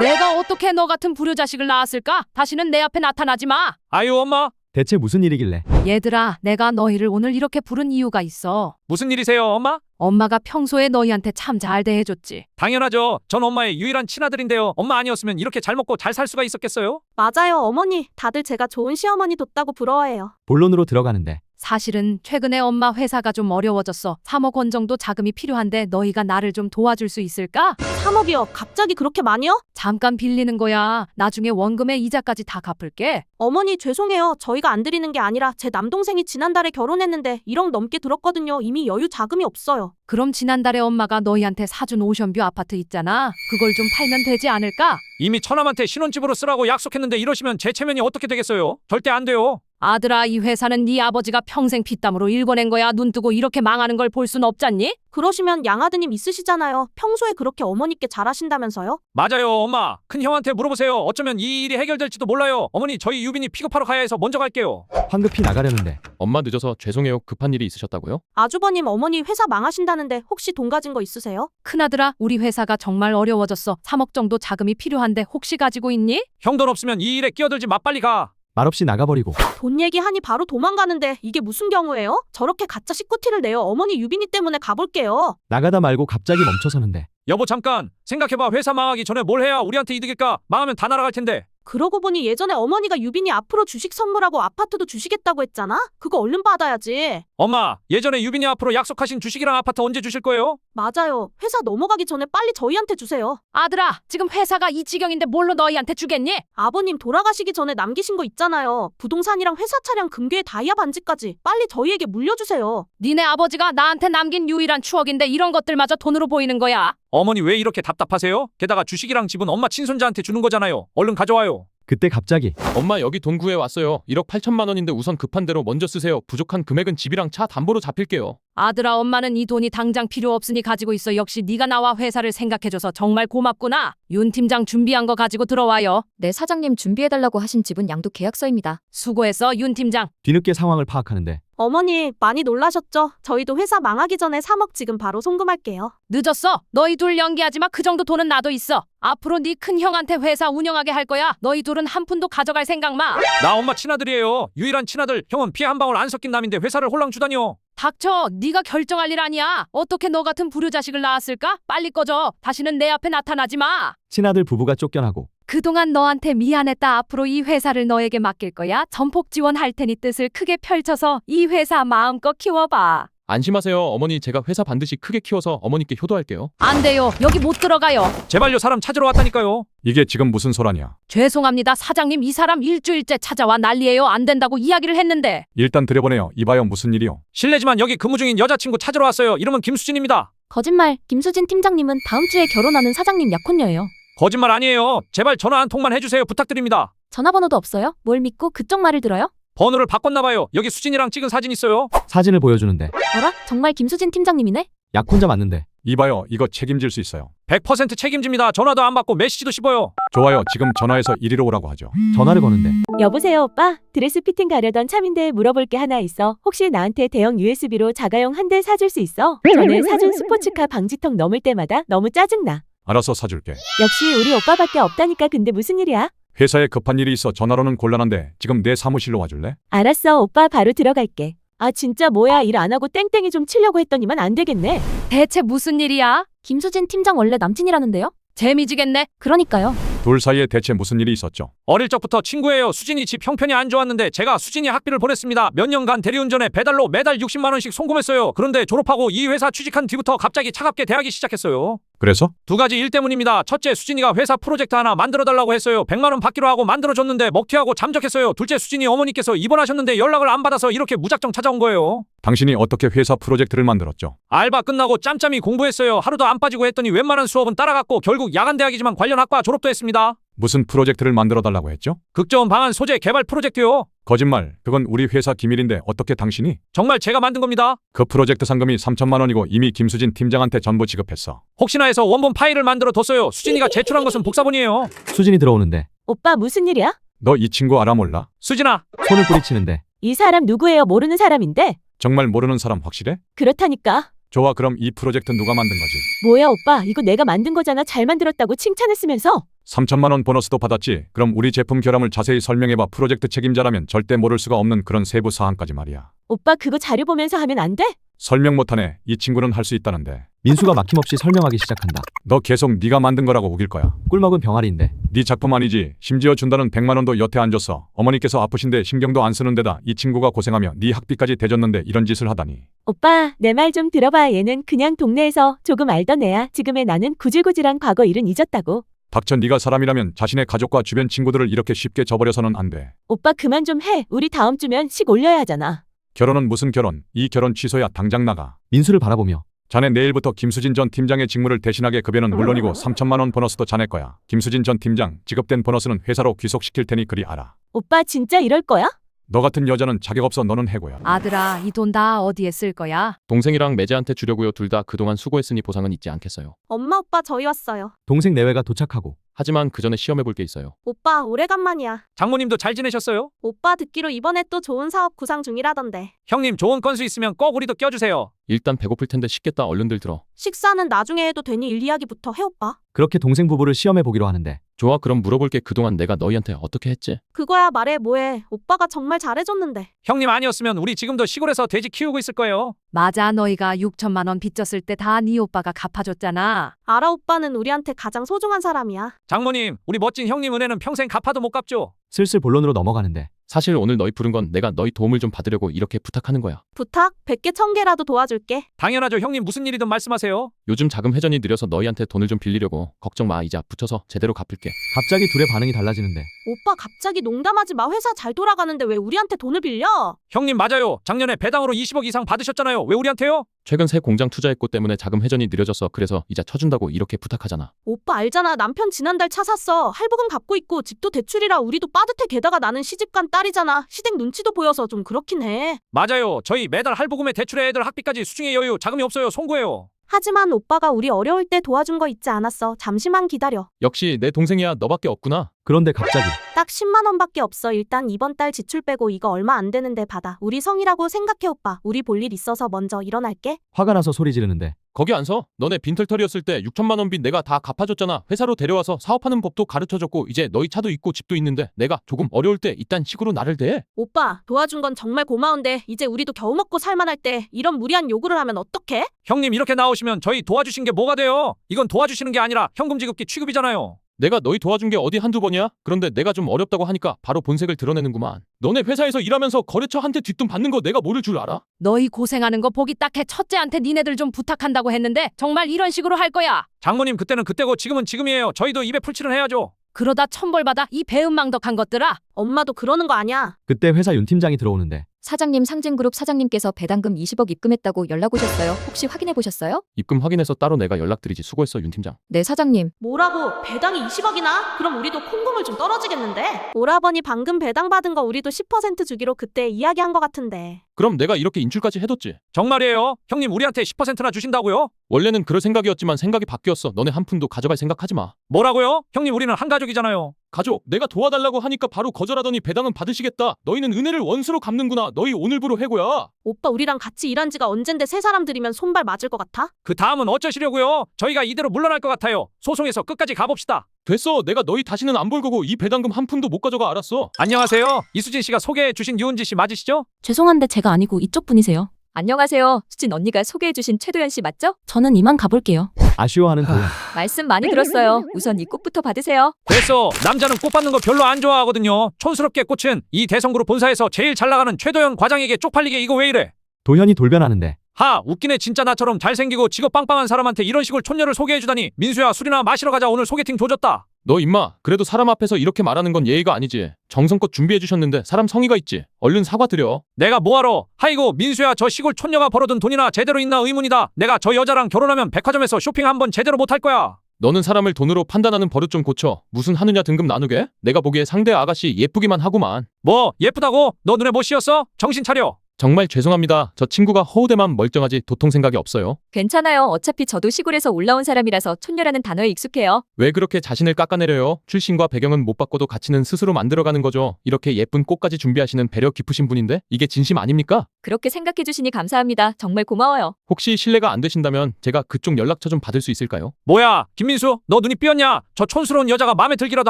내가 어떻게 너 같은 불효자식을 낳았을까? 다시는 내 앞에 나타나지 마. 아유 엄마, 대체 무슨 일이길래? 얘들아, 내가 너희를 오늘 이렇게 부른 이유가 있어. 무슨 일이세요 엄마? 엄마가 평소에 너희한테 참 잘 대해줬지. 당연하죠. 전 엄마의 유일한 친아들인데요. 엄마 아니었으면 이렇게 잘 먹고 잘 살 수가 있었겠어요? 맞아요, 어머니. 다들 제가 좋은 시어머니 뒀다고 부러워해요. 본론으로 들어가는데 사실은 최근에 엄마 회사가 좀 어려워졌어. 3억 원 정도 자금이 필요한데 너희가 나를 좀 도와줄 수 있을까? 3억이요? 갑자기 그렇게 많이요? 잠깐 빌리는 거야. 나중에 원금의 이자까지 다 갚을게. 어머니 죄송해요. 저희가 안 드리는 게 아니라 제 남동생이 지난달에 결혼했는데 1억 넘게 들었거든요. 이미 여유 자금이 없어요. 그럼 지난달에 엄마가 너희한테 사준 오션뷰 아파트 있잖아. 그걸 좀 팔면 되지 않을까? 이미 처남한테 신혼집으로 쓰라고 약속했는데 이러시면 제 체면이 어떻게 되겠어요? 절대 안 돼요. 아들아, 이 회사는 네 아버지가 평생 피땀으로 일궈낸 거야. 눈 뜨고 이렇게 망하는 걸 볼 순 없잖니? 그러시면 양아드님 있으시잖아요. 평소에 그렇게 어머니께 잘하신다면서요? 맞아요 엄마. 큰 형한테 물어보세요. 어쩌면 이 일이 해결될지도 몰라요. 어머니 저희 유빈이 픽업하러 가야 해서 먼저 갈게요. 황급히 나가려는데 엄마 늦어서 죄송해요. 급한 일이 있으셨다고요? 아주버님 어머니 회사 망하신다는데 혹시 돈 가진 거 있으세요? 큰아들아, 우리 회사가 정말 어려워졌어. 3억 정도 자금이 필요한데 혹시 가지고 있니? 형 돈 없으면 이 일에 끼어들지 마. 빨리 가. 말없이 나가버리고 돈 얘기하니 바로 도망가는데 이게 무슨 경우예요? 저렇게 가짜 식구티를 내요. 어머니 유빈이 때문에 가볼게요. 나가다 말고 갑자기 멈춰서는데 여보 잠깐 생각해봐. 회사 망하기 전에 뭘 해야 우리한테 이득일까? 망하면 다 날아갈 텐데. 그러고 보니 예전에 어머니가 유빈이 앞으로 주식 선물하고 아파트도 주시겠다고 했잖아? 그거 얼른 받아야지. 엄마 예전에 유빈이 앞으로 약속하신 주식이랑 아파트 언제 주실 거예요? 맞아요. 회사 넘어가기 전에 빨리 저희한테 주세요. 아들아, 지금 회사가 이 지경인데 뭘로 너희한테 주겠니? 아버님 돌아가시기 전에 남기신 거 있잖아요. 부동산이랑 회사 차량 금괴 다이아 반지까지 빨리 저희에게 물려주세요. 니네 아버지가 나한테 남긴 유일한 추억인데 이런 것들마저 돈으로 보이는 거야. 어머니 왜 이렇게 답답하세요? 게다가 주식이랑 집은 엄마 친손자한테 주는 거잖아요. 얼른 가져와요. 그때 갑자기 엄마 여기 돈 구해 왔어요. 1억 8천만 원인데 우선 급한 대로 먼저 쓰세요. 부족한 금액은 집이랑 차 담보로 잡힐게요. 아들아, 엄마는 이 돈이 당장 필요 없으니 가지고 있어. 역시 네가 나와 회사를 생각해줘서 정말 고맙구나. 윤 팀장 준비한 거 가지고 들어와요. 네, 사장님 준비해달라고 하신 지분 양도 계약서입니다. 수고했어, 윤 팀장. 뒤늦게 상황을 파악하는데 어머니 많이 놀라셨죠? 저희도 회사 망하기 전에 3억 지금 바로 송금할게요. 늦었어. 너희 둘 연기하지 마. 그 정도 돈은 나도 있어. 앞으로 네 큰 형한테 회사 운영하게 할 거야. 너희 둘은 한 푼도 가져갈 생각 마. 나 엄마 친아들이에요. 유일한 친아들. 형은 피 한 방울 안 섞인 남인데 회사를 홀랑 주다니요. 닥쳐. 네가 결정할 일 아니야. 어떻게 너 같은 불효자식을 낳았을까? 빨리 꺼져. 다시는 내 앞에 나타나지 마. 친아들 부부가 쫓겨나고 그동안 너한테 미안했다. 앞으로 이 회사를 너에게 맡길 거야. 전폭 지원할 테니 뜻을 크게 펼쳐서 이 회사 마음껏 키워봐. 안심하세요. 어머니 제가 회사 반드시 크게 키워서 어머니께 효도할게요. 안 돼요. 여기 못 들어가요. 제발요 사람 찾으러 왔다니까요. 이게 지금 무슨 소라냐. 죄송합니다. 사장님, 이 사람 일주일째 찾아와 난리예요. 안 된다고 이야기를 했는데. 일단 들여보내요. 이봐요 무슨 일이요. 실례지만 여기 근무 중인 여자친구 찾으러 왔어요. 이름은 김수진입니다. 거짓말. 김수진 팀장님은 다음 주에 결혼하는 사장님 약혼녀예요. 거짓말 아니에요. 제발 전화 한 통만 해주세요. 부탁드립니다. 전화번호도 없어요? 뭘 믿고 그쪽 말을 들어요? 번호를 바꿨나봐요. 여기 수진이랑 찍은 사진 있어요. 사진을 보여주는데 어라? 정말 김수진 팀장님이네? 약혼자 맞는데 이봐요. 이거 책임질 수 있어요. 100% 책임집니다. 전화도 안 받고 메시지도 씹어요. 좋아요. 지금 전화해서 이리로 오라고 하죠. 전화를 거는데 여보세요, 오빠? 드레스 피팅 가려던 참인데 물어볼 게 하나 있어. 혹시 나한테 대형 USB로 자가용 한 대 사줄 수 있어? 전에 사준 스포츠카 방지턱 넘을 때마다 너무 짜증나. 알아서 사줄게. 역시 우리 오빠밖에 없다니까. 근데 무슨 일이야? 회사에 급한 일이 있어 전화로는 곤란한데 지금 내 사무실로 와줄래? 알았어, 오빠 바로 들어갈게. 아 진짜 뭐야, 일 안 하고 땡땡이 좀 치려고 했더니만 안 되겠네. 대체 무슨 일이야? 김수진 팀장 원래 남친이라는데요? 재미지겠네. 그러니까요. 둘 사이에 대체 무슨 일이 있었죠? 어릴 적부터 친구예요. 수진이 집 형편이 안 좋았는데 제가 수진이 학비를 보냈습니다. 몇 년간 대리운전에 배달로 매달 60만 원씩 송금했어요. 그런데 졸업하고 이 회사 취직한 뒤부터 갑자기 차갑게 대하기 시작했어요. 그래서? 두 가지 일 때문입니다. 첫째, 수진이가 회사 프로젝트 하나 만들어달라고 했어요. 100만 원 받기로 하고 만들어줬는데 먹튀하고 잠적했어요. 둘째, 수진이 어머니께서 입원하셨는데 연락을 안 받아서 이렇게 무작정 찾아온 거예요. 당신이 어떻게 회사 프로젝트를 만들었죠? 알바 끝나고 짬짬이 공부했어요. 하루도 안 빠지고 했더니 웬만한 수업은 따라갔고 결국 야간 대학이지만 관련 학과 졸업도 했습니다. 무슨 프로젝트를 만들어달라고 했죠? 극저음 방안 소재 개발 프로젝트요. 거짓말. 그건 우리 회사 기밀인데 어떻게 당신이? 정말 제가 만든 겁니다. 그 프로젝트 상금이 3천만 원이고 이미 김수진 팀장한테 전부 지급했어. 혹시나 해서 원본 파일을 만들어 뒀어요. 수진이가 제출한 것은 복사본이에요. 수진이 들어오는데 오빠 무슨 일이야? 너 이 친구 알아 몰라? 수진아, 손을 뿌리치는데 이 사람 누구예요? 모르는 사람인데? 정말 모르는 사람 확실해? 그렇다니까. 좋아, 그럼 이 프로젝트 누가 만든 거지? 뭐야 오빠, 이거 내가 만든 거잖아. 잘 만들었다고 칭찬했으면서. 3천만 원 보너스도 받았지. 그럼 우리 제품 결함을 자세히 설명해봐. 프로젝트 책임자라면 절대 모를 수가 없는 그런 세부 사항까지 말이야. 오빠 그거 자료 보면서 하면 안 돼? 설명 못하네. 이 친구는 할 수 있다는데. 민수가 막힘없이 설명하기 시작한다. 너 계속 네가 만든 거라고 우길 거야. 꿀먹은 병아리인데. 네 작품 아니지. 심지어 준다는 100만 원도 여태 안 줬어. 어머니께서 아프신데 신경도 안 쓰는 데다 이 친구가 고생하며 네 학비까지 대줬는데 이런 짓을 하다니. 오빠 내 말 좀 들어봐. 얘는 그냥 동네에서 조금 알던 애야. 지금의 나는 구질구질한 과거 일은 잊었다고. 닥쳐. 네가 사람이라면 자신의 가족과 주변 친구들을 이렇게 쉽게 저버려서는 안 돼. 오빠 그만 좀 해. 우리 다음 주면 식 올려야 하잖아. 결혼은 무슨 결혼. 이 결혼 취소야. 당장 나가. 민수를 바라보며 자네 내일부터 김수진 전 팀장의 직무를 대신하게 급여는 물론이고 3천만 원 보너스도 자네 거야. 김수진 전 팀장 지급된 보너스는 회사로 귀속시킬 테니 그리 알아. 오빠 진짜 이럴 거야? 너 같은 여자는 자격 없어. 너는 해고야. 아들아, 이 돈 다 어디에 쓸 거야? 동생이랑 매제한테 주려고요. 둘 다 그동안 수고했으니 보상은 있지 않겠어요. 엄마 오빠 저희 왔어요. 동생 내외가 도착하고 하지만 그 전에 시험해 볼 게 있어요. 오빠 오래간만이야. 장모님도 잘 지내셨어요? 오빠 듣기로 이번에 또 좋은 사업 구상 중이라던데. 형님 좋은 건수 있으면 꼭 우리도 껴주세요. 일단 배고플 텐데 식겠다. 얼른들 들어. 식사는 나중에 해도 되니 일 이야기부터 해 오빠. 그렇게 동생 부부를 시험해 보기로 하는데 좋아, 그럼 물어볼게. 그동안 내가 너희한테 어떻게 했지? 그거야 말해 뭐해. 오빠가 정말 잘해줬는데. 형님 아니었으면 우리 지금도 시골에서 돼지 키우고 있을 거예요. 맞아, 너희가 6천만 원 빚졌을 때 다 네 오빠가 갚아줬잖아. 알아 오빠는 우리한테 가장 소중한 사람이야. 장모님, 우리 멋진 형님 은혜는 평생 갚아도 못 갚죠. 슬슬 본론으로 넘어가는데 사실 오늘 너희 부른 건 내가 너희 도움을 좀 받으려고 이렇게 부탁하는 거야. 부탁 100개 1000개라도 도와줄게. 당연하죠. 형님 무슨 일이든 말씀하세요. 요즘 자금 회전이 느려서 너희한테 돈을 좀 빌리려고. 걱정 마. 이자 붙여서 제대로 갚을게. 갑자기 둘의 반응이 달라지는데 오빠 갑자기 농담하지 마. 회사 잘 돌아가는데 왜 우리한테 돈을 빌려? 형님 맞아요. 작년에 배당으로 20억 이상 받으셨잖아요. 왜 우리한테요? 최근 새 공장 투자했고 때문에 자금 회전이 느려져서 그래서 이자 쳐준다고 이렇게 부탁하잖아. 오빠 알잖아. 남편 지난달 차 샀어. 할부금 갚고 있고 집도 대출이라 우리도 빠듯해. 게다가 나는 시집간 딸이잖아. 시댁 눈치도 보여서 좀 그렇긴 해. 맞아요. 저희 매달 할부금에 대출에 애들 학비까지 수중에 여유 자금이 없어요. 송구해요. 하지만 오빠가 우리 어려울 때 도와준 거 잊지 않았어. 잠시만 기다려. 역시 내 동생이야. 너밖에 없구나. 그런데 갑자기 딱 10만 원밖에 없어. 일단 이번 달 지출 빼고 이거 얼마 안 되는데 받아. 우리 성이라고 생각해 오빠. 우리 볼 일 있어서 먼저 일어날게. 화가 나서 소리 지르는데 거기 안 서? 너네 빈털털이었을 때 6천만 원 빚 내가 다 갚아줬잖아. 회사로 데려와서 사업하는 법도 가르쳐줬고 이제 너희 차도 있고 집도 있는데 내가 조금 어려울 때 이딴 식으로 나를 대해? 오빠 도와준 건 정말 고마운데 이제 우리도 겨우 먹고 살만할 때 이런 무리한 요구를 하면 어떡해? 형님 이렇게 나오시면 저희 도와주신 게 뭐가 돼요? 이건 도와주시는 게 아니라 현금 지급기 취급이잖아요. 내가 너희 도와준 게 어디 한두 번이야? 그런데 내가 좀 어렵다고 하니까 바로 본색을 드러내는구만. 너네 회사에서 일하면서 거래처한테 뒷돈 받는 거 내가 모를 줄 알아? 너희 고생하는 거 보기 딱해. 첫째한테 니네들 좀 부탁한다고 했는데 정말 이런 식으로 할 거야? 장모님 그때는 그때고 지금은 지금이에요. 저희도 입에 풀칠은 해야죠. 그러다 천벌 받아. 이 배은망덕한 것들아. 엄마도 그러는 거 아니야. 그때 회사 윤 팀장이 들어오는데 사장님, 상진그룹 사장님께서 배당금 20억 입금했다고 연락 오셨어요. 혹시 확인해 보셨어요? 입금 확인해서 따로 내가 연락드리지. 수고했어 윤 팀장. 네, 사장님. 뭐라고? 배당이 20억이나? 그럼 우리도 콩고물 좀 떨어지겠는데? 오라버니 방금 배당 받은 거 우리도 10% 주기로 그때 이야기한 거 같은데. 그럼 내가 이렇게 인출까지 해뒀지. 정말이에요? 형님 우리한테 10%나 주신다고요? 원래는 그럴 생각이었지만 생각이 바뀌었어. 너네 한 푼도 가져갈 생각하지 마. 뭐라고요? 형님 우리는 한 가족이잖아요. 가족, 내가 도와달라고 하니까 바로 거절하더니 배당은 받으시겠다. 너희는 은혜를 원수로 갚는구나. 너희 오늘부로 해고야. 오빠 우리랑 같이 일한 지가 언젠데 새 사람들이면 손발 맞을 것 같아? 그 다음은 어쩌시려고요? 저희가 이대로 물러날 것 같아요. 소송해서 끝까지 가봅시다. 됐어. 내가 너희 다시는 안 볼 거고 이 배당금 한 푼도 못 가져가. 알았어. 안녕하세요. 이수진 씨가 소개해 주신 유은지 씨 맞으시죠? 죄송한데 제가 아니고 이쪽 분이세요. 안녕하세요. 수진 언니가 소개해주신 최도연 씨 맞죠? 저는 이만 가볼게요. 아쉬워하는 도연. 말씀 많이 들었어요. 우선 이 꽃부터 받으세요. 됐어. 남자는 꽃 받는 거 별로 안 좋아하거든요. 촌스럽게 꽃은 이 대성그룹 본사에서 제일 잘 나가는 최도연 과장에게 쪽팔리게 이거 왜 이래? 도현이 돌변하는데 하 웃기네. 진짜 나처럼 잘생기고 직업 빵빵한 사람한테 이런 식으로 촌녀를 소개해주다니. 민수야 술이나 마시러 가자. 오늘 소개팅 조졌다. 너 임마, 그래도 사람 앞에서 이렇게 말하는 건 예의가 아니지. 정성껏 준비해주셨는데 사람 성의가 있지. 얼른 사과드려. 내가 뭐하러. 하이고 민수야 저 시골 촌녀가 벌어둔 돈이나 제대로 있나 의문이다. 내가 저 여자랑 결혼하면 백화점에서 쇼핑 한번 제대로 못할 거야. 너는 사람을 돈으로 판단하는 버릇 좀 고쳐. 무슨 하느냐 등급 나누게? 내가 보기에 상대 아가씨 예쁘기만 하구만. 뭐 예쁘다고? 너 눈에 못 씌었어? 정신 차려. 정말 죄송합니다. 저 친구가 허우대만 멀쩡하지 도통 생각이 없어요. 괜찮아요. 어차피 저도 시골에서 올라온 사람이라서 촌녀라는 단어에 익숙해요. 왜 그렇게 자신을 깎아내려요? 출신과 배경은 못 바꿔도 가치는 스스로 만들어가는 거죠. 이렇게 예쁜 꽃까지 준비하시는 배려 깊으신 분인데 이게 진심 아닙니까? 그렇게 생각해 주시니 감사합니다. 정말 고마워요. 혹시 실례가 안 되신다면 제가 그쪽 연락처 좀 받을 수 있을까요? 뭐야, 김민수, 너 눈이 삐었냐? 저 촌스러운 여자가 마음에 들기라도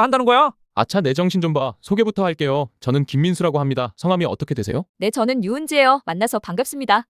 한다는 거야? 아차 내 정신 좀 봐. 소개부터 할게요. 저는 김민수라고 합니다. 성함이 어떻게 되세요? 네, 저는 유은지예요. 만나서 반갑습니다.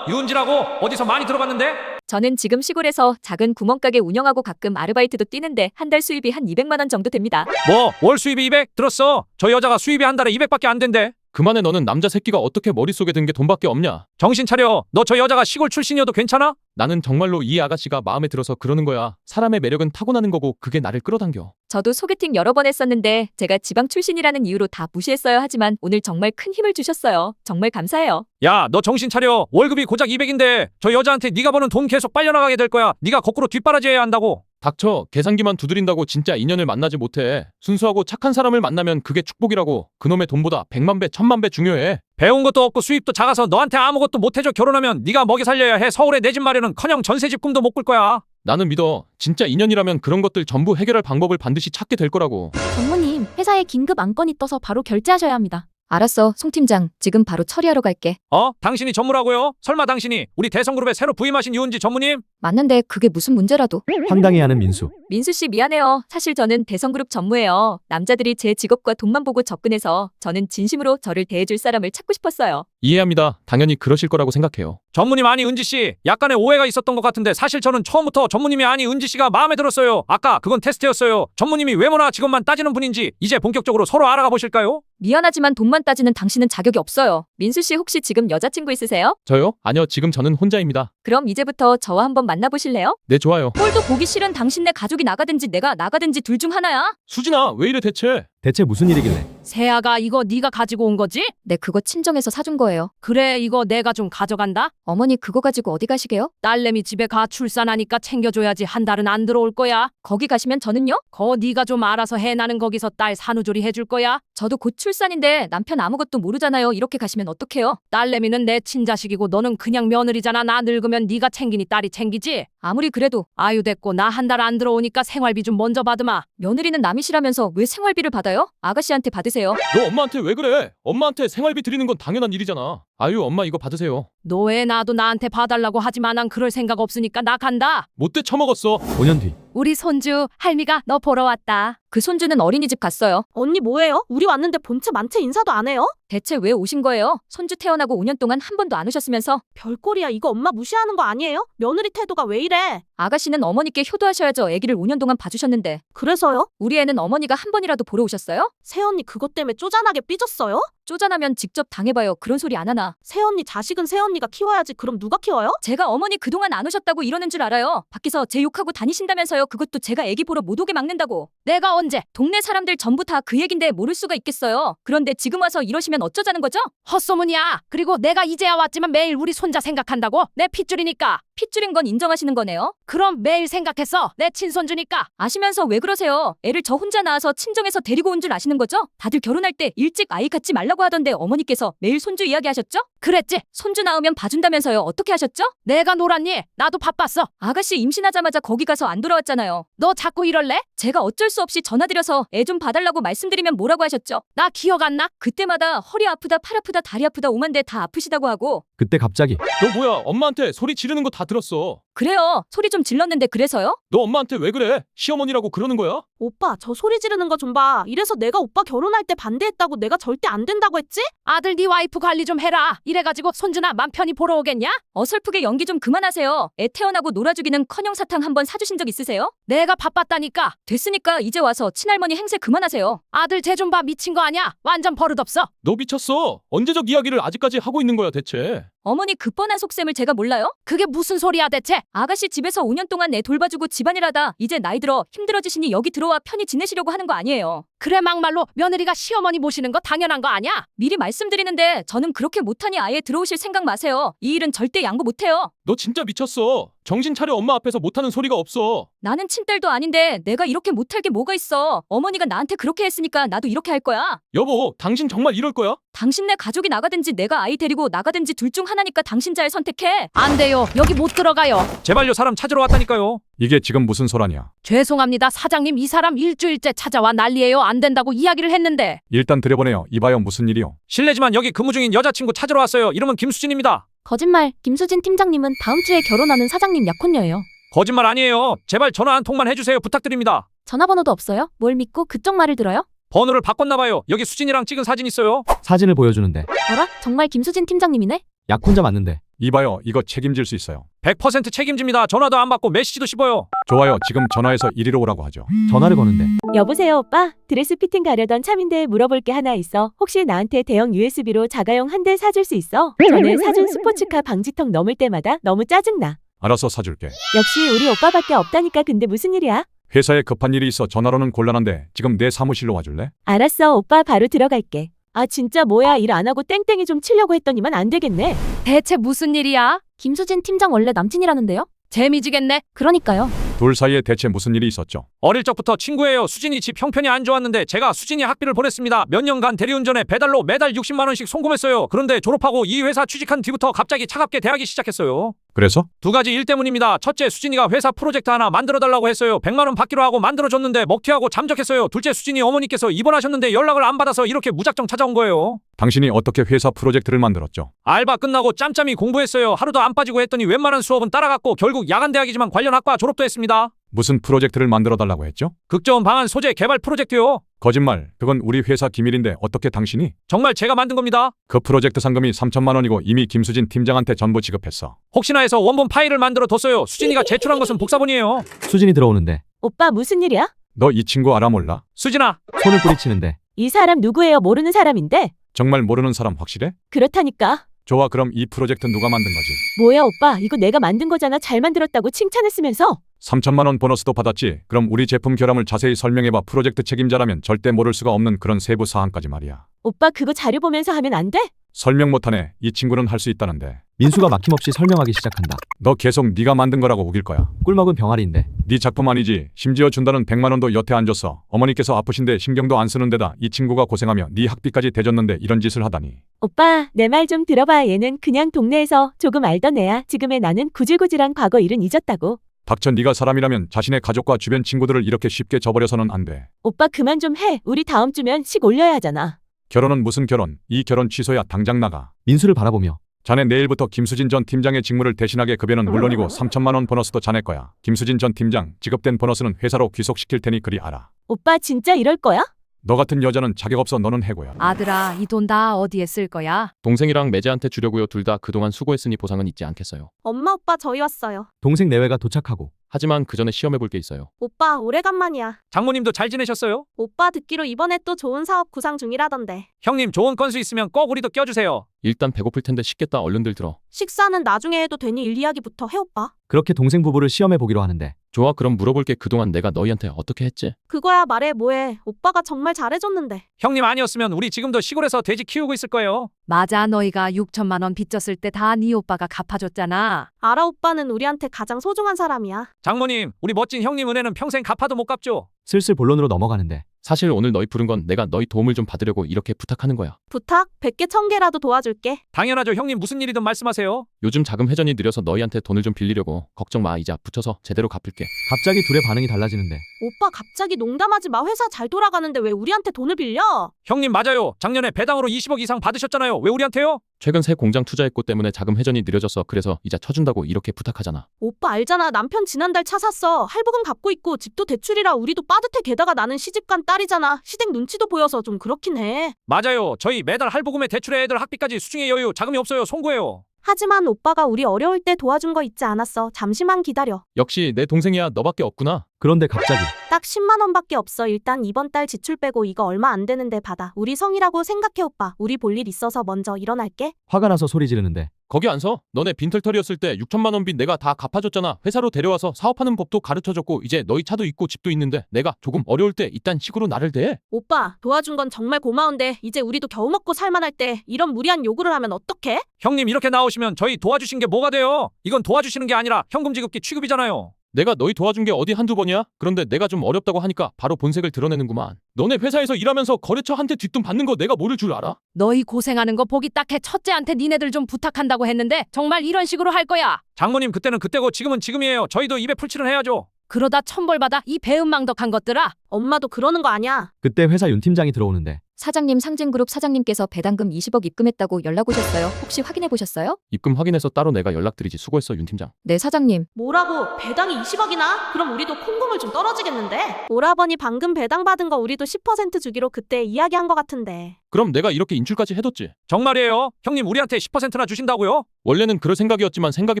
유은지라고? 어디서 많이 들어봤는데? 저는 지금 시골에서 작은 구멍가게 운영하고 가끔 아르바이트도 뛰는데 한 달 수입이 한 200만 원 정도 됩니다. 뭐, 월 수입이 200? 들었어. 저 여자가 수입이 한 달에 200밖에 안 된대. 그만해. 너는 남자 새끼가 어떻게 머릿속에 든 게 돈밖에 없냐? 정신 차려. 너 저 여자가 시골 출신이어도 괜찮아? 나는 정말로 이 아가씨가 마음에 들어서 그러는 거야. 사람의 매력은 타고나는 거고 그게 나를 끌어당겨. 저도 소개팅 여러 번 했었는데 제가 지방 출신이라는 이유로 다 무시했어야 하지만 오늘 정말 큰 힘을 주셨어요. 정말 감사해요. 야, 너 정신 차려. 월급이 고작 200인데 저 여자한테 네가 버는 돈 계속 빨려나가게 될 거야. 네가 거꾸로 뒷바라지해야 한다고. 닥쳐. 계산기만 두드린다고 진짜 인연을 만나지 못해. 순수하고 착한 사람을 만나면 그게 축복이라고. 그놈의 돈보다 100만 배, 1000만 배 중요해. 배운 것도 없고 수입도 작아서 너한테 아무것도 못해줘. 결혼하면 네가 먹여 살려야 해. 서울에 내 집 마련은커녕 전세집 꿈도 못 꿀 거야. 나는 믿어. 진짜 인연이라면 그런 것들 전부 해결할 방법을 반드시 찾게 될 거라고. 전무님, 회사에 긴급 안건이 떠서 바로 결제하셔야 합니다. 알았어, 송 팀장. 지금 바로 처리하러 갈게. 당신이 전무라고요? 설마 당신이 우리 대성그룹에 새로 부임하신 유은지 전무님? 맞는데 그게 무슨 문제라도. 황당해하는 민수. 민수 씨 미안해요. 사실 저는 대성그룹 전무예요. 남자들이 제 직업과 돈만 보고 접근해서 저는 진심으로 저를 대해줄 사람을 찾고 싶었어요. 이해합니다. 당연히 그러실 거라고 생각해요. 전무님 아니 은지씨, 약간의 오해가 있었던 것 같은데 사실 저는 처음부터 전무님이 아니 은지씨가 마음에 들었어요. 아까 그건 테스트였어요. 전무님이 외모나 직업만 따지는 분인지 이제 본격적으로 서로 알아가 보실까요? 미안하지만 돈만 따지는 당신은 자격이 없어요. 민수 씨 혹시 지금 여자친구 있으세요? 저요? 아니요. 지금 저는 혼자입니다. 그럼 이제부터 저와 한번 만나보실래요? 네, 좋아요. 꼴도 보기 싫은 당신네 가족이 나가든지 내가 나가든지 둘 중 하나야. 수진아, 왜 이래 대체? 대체 무슨 일이길래? 세아가 이거 네가 가지고 온 거지? 네, 그거 친정에서 사준 거예요. 그래, 이거 내가 좀 가져간다. 어머니 그거 가지고 어디 가시게요? 딸내미 집에 가 출산하니까 챙겨줘야지. 한 달은 안 들어올 거야. 거기 가시면 저는요? 네가 좀 알아서 해. 나는 거기서 딸 산후조리 해줄 거야. 저도 곧 출산인데 남편 아무것도 모르잖아요. 이렇게 가시면 어떡해요? 딸내미는 내 친자식이고 너는 그냥 며느리잖아. 나 늙으면 네가 챙기니 딸이 챙기지. 아무리 그래도 아유 됐고, 나 한 달 안 들어오니까 생활비 좀 먼저 받으마. 며느리는 남이시라면서 왜 생활비를 받아요? 아가씨한테 받으세요. 너 엄마한테 왜 그래? 엄마한테 생활비 드리는 건 당연한 일이잖아. 아유, 엄마 이거 받으세요. 너 애 나도 나한테 봐달라고 하지만 난 그럴 생각 없으니까 나 간다. 못돼 처먹었어. 5년 뒤. 우리 손주 할미가 너 보러 왔다. 그 손주는 어린이집 갔어요. 언니 뭐예요? 우리 왔는데 본체 만체 인사도 안 해요? 대체 왜 오신 거예요? 손주 태어나고 5년 동안 한 번도 안 오셨으면서. 별꼴이야. 이거 엄마 무시하는 거 아니에요? 며느리 태도가 왜 이래? 아가씨는 어머니께 효도하셔야죠. 아기를 5년 동안 봐주셨는데. 그래서요? 우리 애는 어머니가 한 번이라도 보러 오셨어요? 새언니 그것 때문에 쪼잔하게 삐졌어요? 쪼잔하면 직접 당해봐요. 그런 소리 안 하나. 새언니 자식은 새언니가 키워야지. 그럼 누가 키워요? 제가 어머니 그동안 안 오셨다고 이러는 줄 알아요. 밖에서 제 욕하고 다니신다면서요. 그것도 제가 애기 보러 못 오게 막는다고. 내가 언제? 동네 사람들 전부 다 그 얘긴데 모를 수가 있겠어요. 그런데 지금 와서 이러시면 어쩌자는 거죠? 헛소문이야. 그리고 내가 이제야 왔지만 매일 우리 손자 생각한다고? 내 핏줄이니까. 핏줄인 건 인정하시는 거네요. 그럼 매일 생각했어. 내 친손주니까. 아시면서 왜 그러세요? 애를 저 혼자 낳아서 친정에서 데리고 온 줄 아시는 거죠? 다들 결혼할 때 일찍 아이 갖지 말라고 하던데 어머니께서 매일 손주 이야기하셨죠? 그랬지. 손주 낳으면 봐준다면서요. 어떻게 하셨죠? 내가 놀았니? 나도 바빴어. 아가씨 임신하자마자 거기 가서 안 돌아왔잖아요. 너 자꾸 이럴래? 제가 어쩔 수 없이 전화드려서 애 좀 봐달라고 말씀드리면 뭐라고 하셨죠? 나 기억 안 나? 그때마다 허리 아프다, 팔 아프다, 다리 아프다 오만데 다 아프시다고 하고. 그때 갑자기 너 뭐야? 엄마한테 소리 지르는 거 다 들었어. 그래요. 소리 좀 질렀는데 그래서요? 너 엄마한테 왜 그래? 시어머니라고 그러는 거야? 오빠 저 소리 지르는 거 좀 봐. 이래서 내가 오빠 결혼할 때 반대했다고. 내가 절대 안 된다고 했지? 아들 네 와이프 관리 좀 해라. 이래가지고 손주나 맘 편히 보러 오겠냐? 어설프게 연기 좀 그만하세요. 애 태어나고 놀아주기는커녕 사탕 한번 사주신 적 있으세요? 내가 바빴다니까. 됐으니까 이제 와서 친할머니 행세 그만하세요. 아들 쟤 좀 봐. 미친 거 아니야? 완전 버릇없어. 너 미쳤어. 언제적 이야기를 아직까지 하고 있는 거야 대체? 어머니 그 뻔한 속셈을 제가 몰라요? 그게 무슨 소리야 대체? 아가씨 집에서 5년 동안 애 돌봐주고 집안일하다 이제 나이 들어 힘들어지시니 여기 들어와 편히 지내시려고 하는 거 아니에요. 그래, 막말로 며느리가 시어머니 모시는 거 당연한 거 아니야? 미리 말씀드리는데 저는 그렇게 못하니 아예 들어오실 생각 마세요. 이 일은 절대 양보 못해요. 너 진짜 미쳤어. 정신 차려. 엄마 앞에서 못하는 소리가 없어. 나는 친딸도 아닌데 내가 이렇게 못할 게 뭐가 있어. 어머니가 나한테 그렇게 했으니까 나도 이렇게 할 거야. 여보, 당신 정말 이럴 거야? 당신네 가족이 나가든지 내가 아이 데리고 나가든지 둘 중 하나니까 당신 잘 선택해. 안 돼요. 여기 못 들어가요. 제발요, 사람 찾으러 왔다니까요. 이게 지금 무슨 소란이야? 죄송합니다. 사장님, 이 사람 일주일째 찾아와 난리예요. 안 된다고 이야기를 했는데. 일단 들여보내요. 이봐요, 무슨 일이요? 실례지만 여기 근무 중인 여자친구 찾으러 왔어요. 이름은 김수진입니다. 거짓말. 김수진 팀장님은 다음 주에 결혼하는 사장님 약혼녀예요. 거짓말 아니에요. 제발 전화 한 통만 해주세요. 부탁드립니다. 전화번호도 없어요? 뭘 믿고 그쪽 말을 들어요? 번호를 바꿨나봐요. 여기 수진이랑 찍은 사진 있어요. 사진을 보여주는데 어라? 정말 김수진 팀장님이네? 약혼자 맞는데 이봐요, 이거 책임질 수 있어요. 100% 책임집니다. 전화도 안 받고 메시지도 씹어요. 좋아요, 지금 전화해서 이리로 오라고 하죠. 전화를 거는데 여보세요, 오빠. 드레스 피팅 가려던 차민데 물어볼 게 하나 있어. 혹시 나한테 대형 USB로 자가용 한 대 사줄 수 있어? 전에 사준 스포츠카 방지턱 넘을 때마다 너무 짜증나. 알아서 사줄게. 역시 우리 오빠밖에 없다니까. 근데 무슨 일이야? 회사에 급한 일이 있어 전화로는 곤란한데 지금 내 사무실로 와줄래? 알았어, 오빠 바로 들어갈게. 아 진짜 뭐야, 일 안 하고 땡땡이 좀 치려고 했더니만 안 되겠네. 대체 무슨 일이야? 김수진 팀장 원래 남친이라는데요? 재미지겠네. 그러니까요. 둘 사이에 대체 무슨 일이 있었죠? 어릴 적부터 친구예요. 수진이 집 형편이 안 좋았는데 제가 수진이 학비를 보냈습니다. 몇 년간 대리운전에 배달로 매달 60만 원씩 송금했어요. 그런데 졸업하고 이 회사 취직한 뒤부터 갑자기 차갑게 대하기 시작했어요. 그래서? 두 가지 일 때문입니다. 첫째, 수진이가 회사 프로젝트 하나 만들어달라고 했어요. 100만 원 받기로 하고 만들어줬는데 먹튀하고 잠적했어요. 둘째, 수진이 어머니께서 입원하셨는데 연락을 안 받아서 이렇게 무작정 찾아온 거예요. 당신이 어떻게 회사 프로젝트를 만들었죠? 알바 끝나고 짬짬이 공부했어요. 하루도 안 빠지고 했더니 웬만한 수업은 따라갔고 결국 야간 대학이지만 관련 학과 졸업도 했습니다. 무슨 프로젝트를 만들어 달라고 했죠? 극저온 방안 소재 개발 프로젝트요. 거짓말. 그건 우리 회사 기밀인데 어떻게 당신이? 정말 제가 만든 겁니다. 그 프로젝트 상금이 3천만 원이고 이미 김수진 팀장한테 전부 지급했어. 혹시나 해서 원본 파일을 만들어 뒀어요. 수진이가 제출한 것은 복사본이에요. 수진이 들어오는데 오빠 무슨 일이야? 너 이 친구 알아 몰라? 수진아, 손을 뿌리치는데 이 사람 누구예요? 모르는 사람인데. 정말 모르는 사람 확실해? 그렇다니까. 좋아, 그럼 이 프로젝트 누가 만든 거지? 뭐야 오빠, 이거 내가 만든 거잖아. 잘 만들었다고 칭찬했으면서. 3천만 원 보너스도 받았지. 그럼 우리 제품 결함을 자세히 설명해봐. 프로젝트 책임자라면 절대 모를 수가 없는 그런 세부 사항까지 말이야. 오빠 그거 자료 보면서 하면 안 돼? 설명 못하네. 이 친구는 할 수 있다는데. 민수가 막힘없이 설명하기 시작한다. 너 계속 네가 만든 거라고 우길 거야. 꿀먹은 병아리인데 네 작품 아니지. 심지어 준다는 100만 원도 여태 안 줬어. 어머니께서 아프신데 신경도 안 쓰는 데다 이 친구가 고생하며 네 학비까지 대줬는데 이런 짓을 하다니. 오빠 내 말 좀 들어봐. 얘는 그냥 동네에서 조금 알던 애야. 지금의 나는 구질구질한 과거 일은 잊었다고. 닥쳐. 네가 사람이라면 자신의 가족과 주변 친구들을 이렇게 쉽게 저버려서는 안 돼. 오빠 그만 좀 해. 우리 다음 주면 식 올려야 하잖아. 결혼은 무슨 결혼. 이 결혼 취소야. 당장 나가. 민수를 바라보며 자네 내일부터 김수진 전 팀장의 직무를 대신하게 급여는 물론이고 3천만 원 보너스도 자네 거야. 김수진 전 팀장 지급된 보너스는 회사로 귀속시킬 테니 그리 알아. 오빠 진짜 이럴 거야? 너 같은 여자는 자격 없어. 너는 해고야. 아들아, 이 돈 다 어디에 쓸 거야? 동생이랑 매제한테 주려고요. 둘 다 그동안 수고했으니 보상은 있지 않겠어요. 엄마 오빠 저희 왔어요. 동생 내외가 도착하고 하지만 그 전에 시험해 볼 게 있어요. 오빠 오래간만이야. 장모님도 잘 지내셨어요? 오빠 듣기로 이번에 또 좋은 사업 구상 중이라던데. 형님, 좋은 건수 있으면 꼭 우리도 껴주세요. 일단 배고플 텐데 식겠다. 얼른들 들어. 식사는 나중에 해도 되니 일 이야기부터 해 오빠. 그렇게 동생 부부를 시험해 보기로 하는데 좋아, 그럼 물어볼게. 그동안 내가 너희한테 어떻게 했지? 그거야 말해 뭐해. 오빠가 정말 잘해줬는데. 형님 아니었으면 우리 지금도 시골에서 돼지 키우고 있을 거예요. 맞아, 너희가 6천만 원 빚졌을 때 다 네 오빠가 갚아줬잖아. 알아, 오빠는 우리한테 가장 소중한 사람이야. 장모님, 우리 멋진 형님 은혜는 평생 갚아도 못 갚죠. 슬슬 본론으로 넘어가는데 사실 오늘 너희 부른 건 내가 너희 도움을 좀 받으려고 이렇게 부탁하는 거야. 부탁 100개 1000개라도 도와줄게. 당연하죠. 형님, 무슨 일이든 말씀하세요. 요즘 자금 회전이 느려서 너희한테 돈을 좀 빌리려고. 걱정 마. 이자 붙여서 제대로 갚을게. 갑자기 둘의 반응이 달라지는데 오빠 갑자기 농담하지 마. 회사 잘 돌아가는데 왜 우리한테 돈을 빌려? 형님 맞아요. 작년에 배당으로 20억 이상 받으셨잖아요. 왜 우리한테요? 최근 새 공장 투자했고 때문에 자금 회전이 느려져서 그래서 이자 쳐준다고 이렇게 부탁하잖아. 오빠 알잖아. 남편 지난달 차 샀어. 할부금 갚고 있고 집도 대출이라 우리도 빠듯해. 게다가 나는 시집간 딸이잖아. 시댁 눈치도 보여서 좀 그렇긴 해. 맞아요. 저희 매달 할부금에 대출에 애들 학비까지 수중에 여유. 자금이 없어요. 송구해요. 하지만 오빠가 우리 어려울 때 도와준 거 잊지 않았어. 잠시만 기다려. 역시 내 동생이야. 너밖에 없구나. 그런데 갑자기 딱 10만 원밖에 없어. 일단 이번 달 지출 빼고 이거 얼마 안 되는데 받아. 우리 성이라고 생각해 오빠. 우리 볼 일 있어서 먼저 일어날게. 화가 나서 소리 지르는데 거기 안 서? 너네 빈털털이었을 때 6천만 원 빚 내가 다 갚아줬잖아. 회사로 데려와서 사업하는 법도 가르쳐줬고 이제 너희 차도 있고 집도 있는데 내가 조금 어려울 때 이딴 식으로 나를 대해? 오빠, 도와준 건 정말 고마운데 이제 우리도 겨우 먹고 살만할 때 이런 무리한 요구를 하면 어떡해? 형님 이렇게 나오시면 저희 도와주신 게 뭐가 돼요? 이건 도와주시는 게 아니라 현금 지급기 취급이잖아요. 내가 너희 도와준 게 어디 한두 번이야? 그런데 내가 좀 어렵다고 하니까 바로 본색을 드러내는구만. 너네 회사에서 일하면서 거래처한테 뒷돈 받는 거 내가 모를 줄 알아? 너희 고생하는 거 보기 딱해. 첫째한테 니네들 좀 부탁한다고 했는데 정말 이런 식으로 할 거야. 장모님 그때는 그때고 지금은 지금이에요. 저희도 입에 풀칠은 해야죠. 그러다 천벌받아 이 배은망덕한 것들아. 엄마도 그러는 거 아니야? 그때 회사 윤 팀장이 들어오는데 사장님, 상진그룹 사장님께서 배당금 20억 입금했다고 연락 오셨어요. 혹시 확인해 보셨어요? 입금 확인해서 따로 내가 연락드리지. 수고했어 윤 팀장. 네, 사장님. 뭐라고? 배당이 20억이나? 그럼 우리도 콩고물 좀 떨어지겠는데? 오라버니 방금 배당 받은 거 우리도 10% 주기로 그때 이야기한 거 같은데. 그럼 내가 이렇게 인출까지 해뒀지. 정말이에요? 형님 우리한테 10%나 주신다고요? 원래는 그럴 생각이었지만 생각이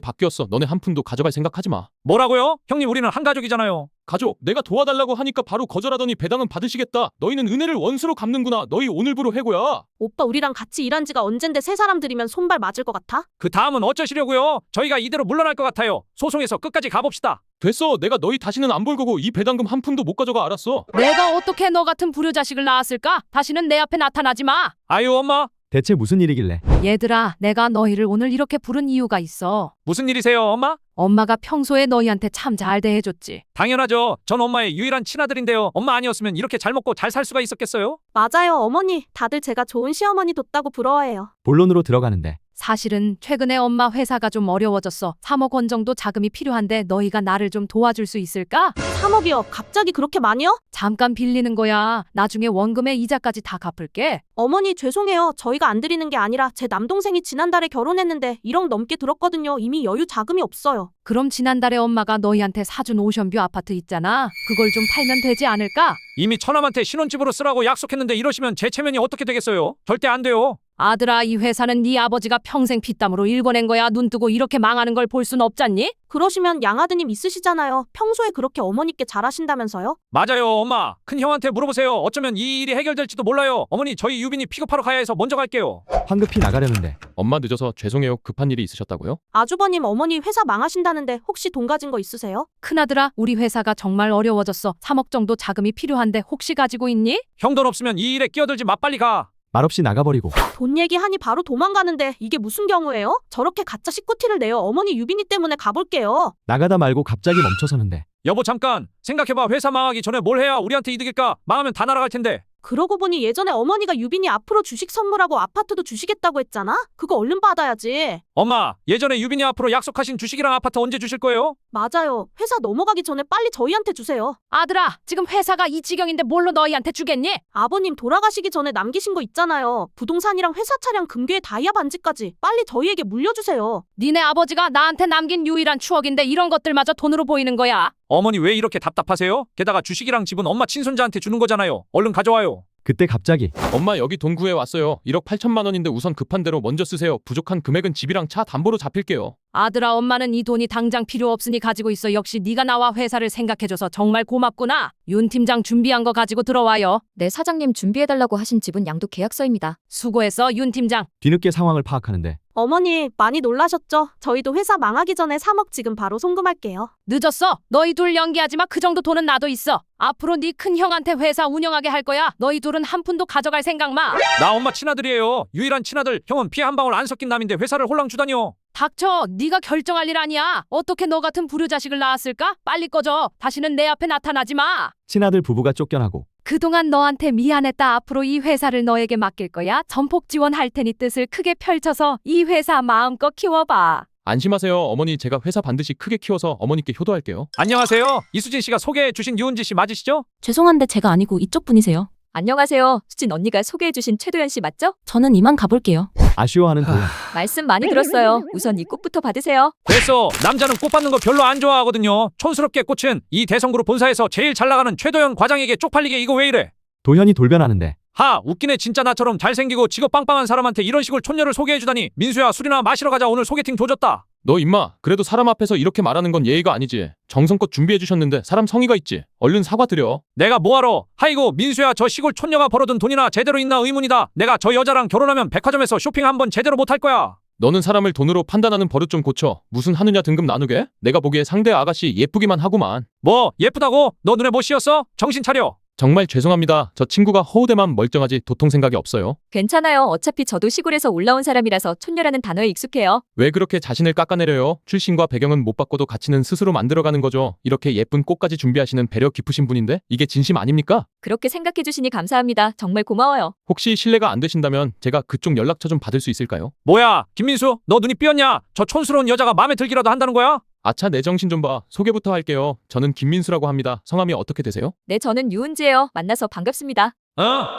바뀌었어. 너네 한 푼도 가져갈 생각하지 마. 뭐라고요? 형님 우리는 한 가족이잖아요. 가족, 내가 도와달라고 하니까 바로 거절하더니 배당은 받으시겠다. 너희는 은혜를 원수로 갚는구나. 너희 오늘부로 해고야. 오빠 우리랑 같이 일한 지가 언젠데 새 사람들이면 손발 맞을 것 같아? 그 다음은 어쩌시려고요? 저희가 이대로 물러날 것 같아요. 소송해서 끝까지 가봅시다. 됐어. 내가 너희 다시는 안 볼 거고 이 배당금 한 푼도 못 가져가. 알았어. 내가 어떻게 너 같은 불효자식을 낳았을까? 다시는 내 앞에 나타나지 마. 아유 엄마 대체 무슨 일이길래 얘들아, 내가 너희를 오늘 이렇게 부른 이유가 있어. 무슨 일이세요 엄마? 엄마가 평소에 너희한테 참 잘 대해줬지. 당연하죠. 전 엄마의 유일한 친아들인데요. 엄마 아니었으면 이렇게 잘 먹고 잘 살 수가 있었겠어요? 맞아요, 어머니. 다들 제가 좋은 시어머니 뒀다고 부러워해요. 본론으로 들어가는데 사실은 최근에 엄마 회사가 좀 어려워졌어. 3억 원 정도 자금이 필요한데 너희가 나를 좀 도와줄 수 있을까? 3억이요? 갑자기 그렇게 많이요? 잠깐 빌리는 거야. 나중에 원금에 이자까지 다 갚을게. 어머니 죄송해요. 저희가 안 드리는 게 아니라 제 남동생이 지난달에 결혼했는데 1억 넘게 들었거든요. 이미 여유 자금이 없어요. 그럼 지난달에 엄마가 너희한테 사준 오션뷰 아파트 있잖아. 그걸 좀 팔면 되지 않을까? 이미 처남한테 신혼집으로 쓰라고 약속했는데 이러시면 제 체면이 어떻게 되겠어요? 절대 안 돼요. 아들아, 이 회사는 네 아버지가 평생 피땀으로 일궈낸 거야. 눈 뜨고 이렇게 망하는 걸 볼 순 없잖니? 그러시면 양아드님 있으시잖아요. 평소에 그렇게 어머니께 잘하신다면서요? 맞아요 엄마. 큰 형한테 물어보세요. 어쩌면 이 일이 해결될지도 몰라요. 어머니 저희 유빈이 픽업하러 가야 해서 먼저 갈게요. 황급히 나가려는데 엄마 늦어서 죄송해요. 급한 일이 있으셨다고요? 아주버님 어머니 회사 망하신다는데 혹시 돈 가진 거 있으세요? 큰아들아, 우리 회사가 정말 어려워졌어. 3억 정도 자금이 필요한데 혹시 가지고 있니? 형 돈 없으면 이 일에 끼어들지 마. 빨리 가. 말없이 나가버리고 돈 얘기하니 바로 도망가는데 이게 무슨 경우예요? 저렇게 가짜 식구티를 내요. 어머니 유빈이 때문에 가볼게요. 나가다 말고 갑자기 멈춰서는데 여보 잠깐 생각해봐. 회사 망하기 전에 뭘 해야 우리한테 이득일까? 망하면 다 날아갈 텐데. 그러고 보니 예전에 어머니가 유빈이 앞으로 주식 선물하고 아파트도 주시겠다고 했잖아? 그거 얼른 받아야지. 엄마 예전에 유빈이 앞으로 약속하신 주식이랑 아파트 언제 주실 거예요? 맞아요. 회사 넘어가기 전에 빨리 저희한테 주세요. 아들아, 지금 회사가 이 지경인데 뭘로 너희한테 주겠니? 아버님 돌아가시기 전에 남기신 거 있잖아요. 부동산이랑 회사 차량 금괴 다이아 반지까지 빨리 저희에게 물려주세요. 니네 아버지가 나한테 남긴 유일한 추억인데 이런 것들마저 돈으로 보이는 거야. 어머니 왜 이렇게 답답하세요? 게다가 주식이랑 집은 엄마 친손자한테 주는 거잖아요. 얼른 가져와요. 그때 갑자기 엄마 여기 돈 구해 왔어요. 1억 8천만 원인데 우선 급한 대로 먼저 쓰세요. 부족한 금액은 집이랑 차 담보로 잡힐게요. 아들아, 엄마는 이 돈이 당장 필요 없으니 가지고 있어. 역시 네가 나와 회사를 생각해줘서 정말 고맙구나. 윤 팀장 준비한 거 가지고 들어와요. 네, 사장님 준비해달라고 하신 지분 양도 계약서입니다. 수고했어, 윤 팀장. 뒤늦게 상황을 파악하는데 어머니 많이 놀라셨죠? 저희도 회사 망하기 전에 3억 지금 바로 송금할게요. 늦었어. 너희 둘 연기하지 마. 그 정도 돈은 나도 있어. 앞으로 네 큰 형한테 회사 운영하게 할 거야. 너희 둘은 한 푼도 가져갈 생각 마. 나 엄마 친아들이에요. 유일한 친아들. 형은 피 한 방울 안 섞인 남인데 회사를 홀랑 주다니요. 닥쳐. 네가 결정할 일 아니야. 어떻게 너 같은 불효자식을 낳았을까? 빨리 꺼져. 다시는 내 앞에 나타나지 마. 친아들 부부가 쫓겨나고 그동안 너한테 미안했다. 앞으로 이 회사를 너에게 맡길 거야. 전폭 지원할 테니 뜻을 크게 펼쳐서 이 회사 마음껏 키워봐. 안심하세요. 어머니 제가 회사 반드시 크게 키워서 어머니께 효도할게요. 안녕하세요. 이수진 씨가 소개해 주신 유은지 씨 맞으시죠? 죄송한데 제가 아니고 이쪽 분이세요. 안녕하세요. 수진 언니가 소개해주신 최도연 씨 맞죠? 저는 이만 가볼게요. 아쉬워하는 도연 말씀 많이 들었어요. 우선 이 꽃부터 받으세요. 됐어. 남자는 꽃 받는 거 별로 안 좋아하거든요. 촌스럽게 꽃은 이 대성그룹 본사에서 제일 잘 나가는 최도연 과장에게 쪽팔리게 이거 왜 이래? 도현이 돌변하는데 하 웃기네. 진짜 나처럼 잘생기고 직업 빵빵한 사람한테 이런 식으로 촌녀를 소개해주다니. 민수야 술이나 마시러 가자. 오늘 소개팅 조졌다. 너 임마 그래도 사람 앞에서 이렇게 말하는 건 예의가 아니지. 정성껏 준비해 주셨는데 사람 성의가 있지. 얼른 사과드려. 내가 뭐하러. 하이고 민수야 저 시골 촌녀가 벌어둔 돈이나 제대로 있나 의문이다. 내가 저 여자랑 결혼하면 백화점에서 쇼핑 한번 제대로 못할 거야. 너는 사람을 돈으로 판단하는 버릇 좀 고쳐. 무슨 하느냐 등급 나누게? 내가 보기에 상대 아가씨 예쁘기만 하구만. 뭐 예쁘다고? 너 눈에 못 씌었어? 정신 차려. 정말 죄송합니다. 저 친구가 허우대만 멀쩡하지 도통 생각이 없어요. 괜찮아요. 어차피 저도 시골에서 올라온 사람이라서 촌녀라는 단어에 익숙해요. 왜 그렇게 자신을 깎아내려요? 출신과 배경은 못 바꿔도 가치는 스스로 만들어가는 거죠. 이렇게 예쁜 꽃까지 준비하시는 배려 깊으신 분인데 이게 진심 아닙니까? 그렇게 생각해 주시니 감사합니다. 정말 고마워요. 혹시 실례가 안 되신다면 제가 그쪽 연락처 좀 받을 수 있을까요? 뭐야 김민수 너 눈이 삐었냐? 저 촌스러운 여자가 마음에 들기라도 한다는 거야? 아차 내 정신 좀 봐. 소개부터 할게요. 저는 김민수라고 합니다. 성함이 어떻게 되세요? 네, 저는 유은지예요. 만나서 반갑습니다.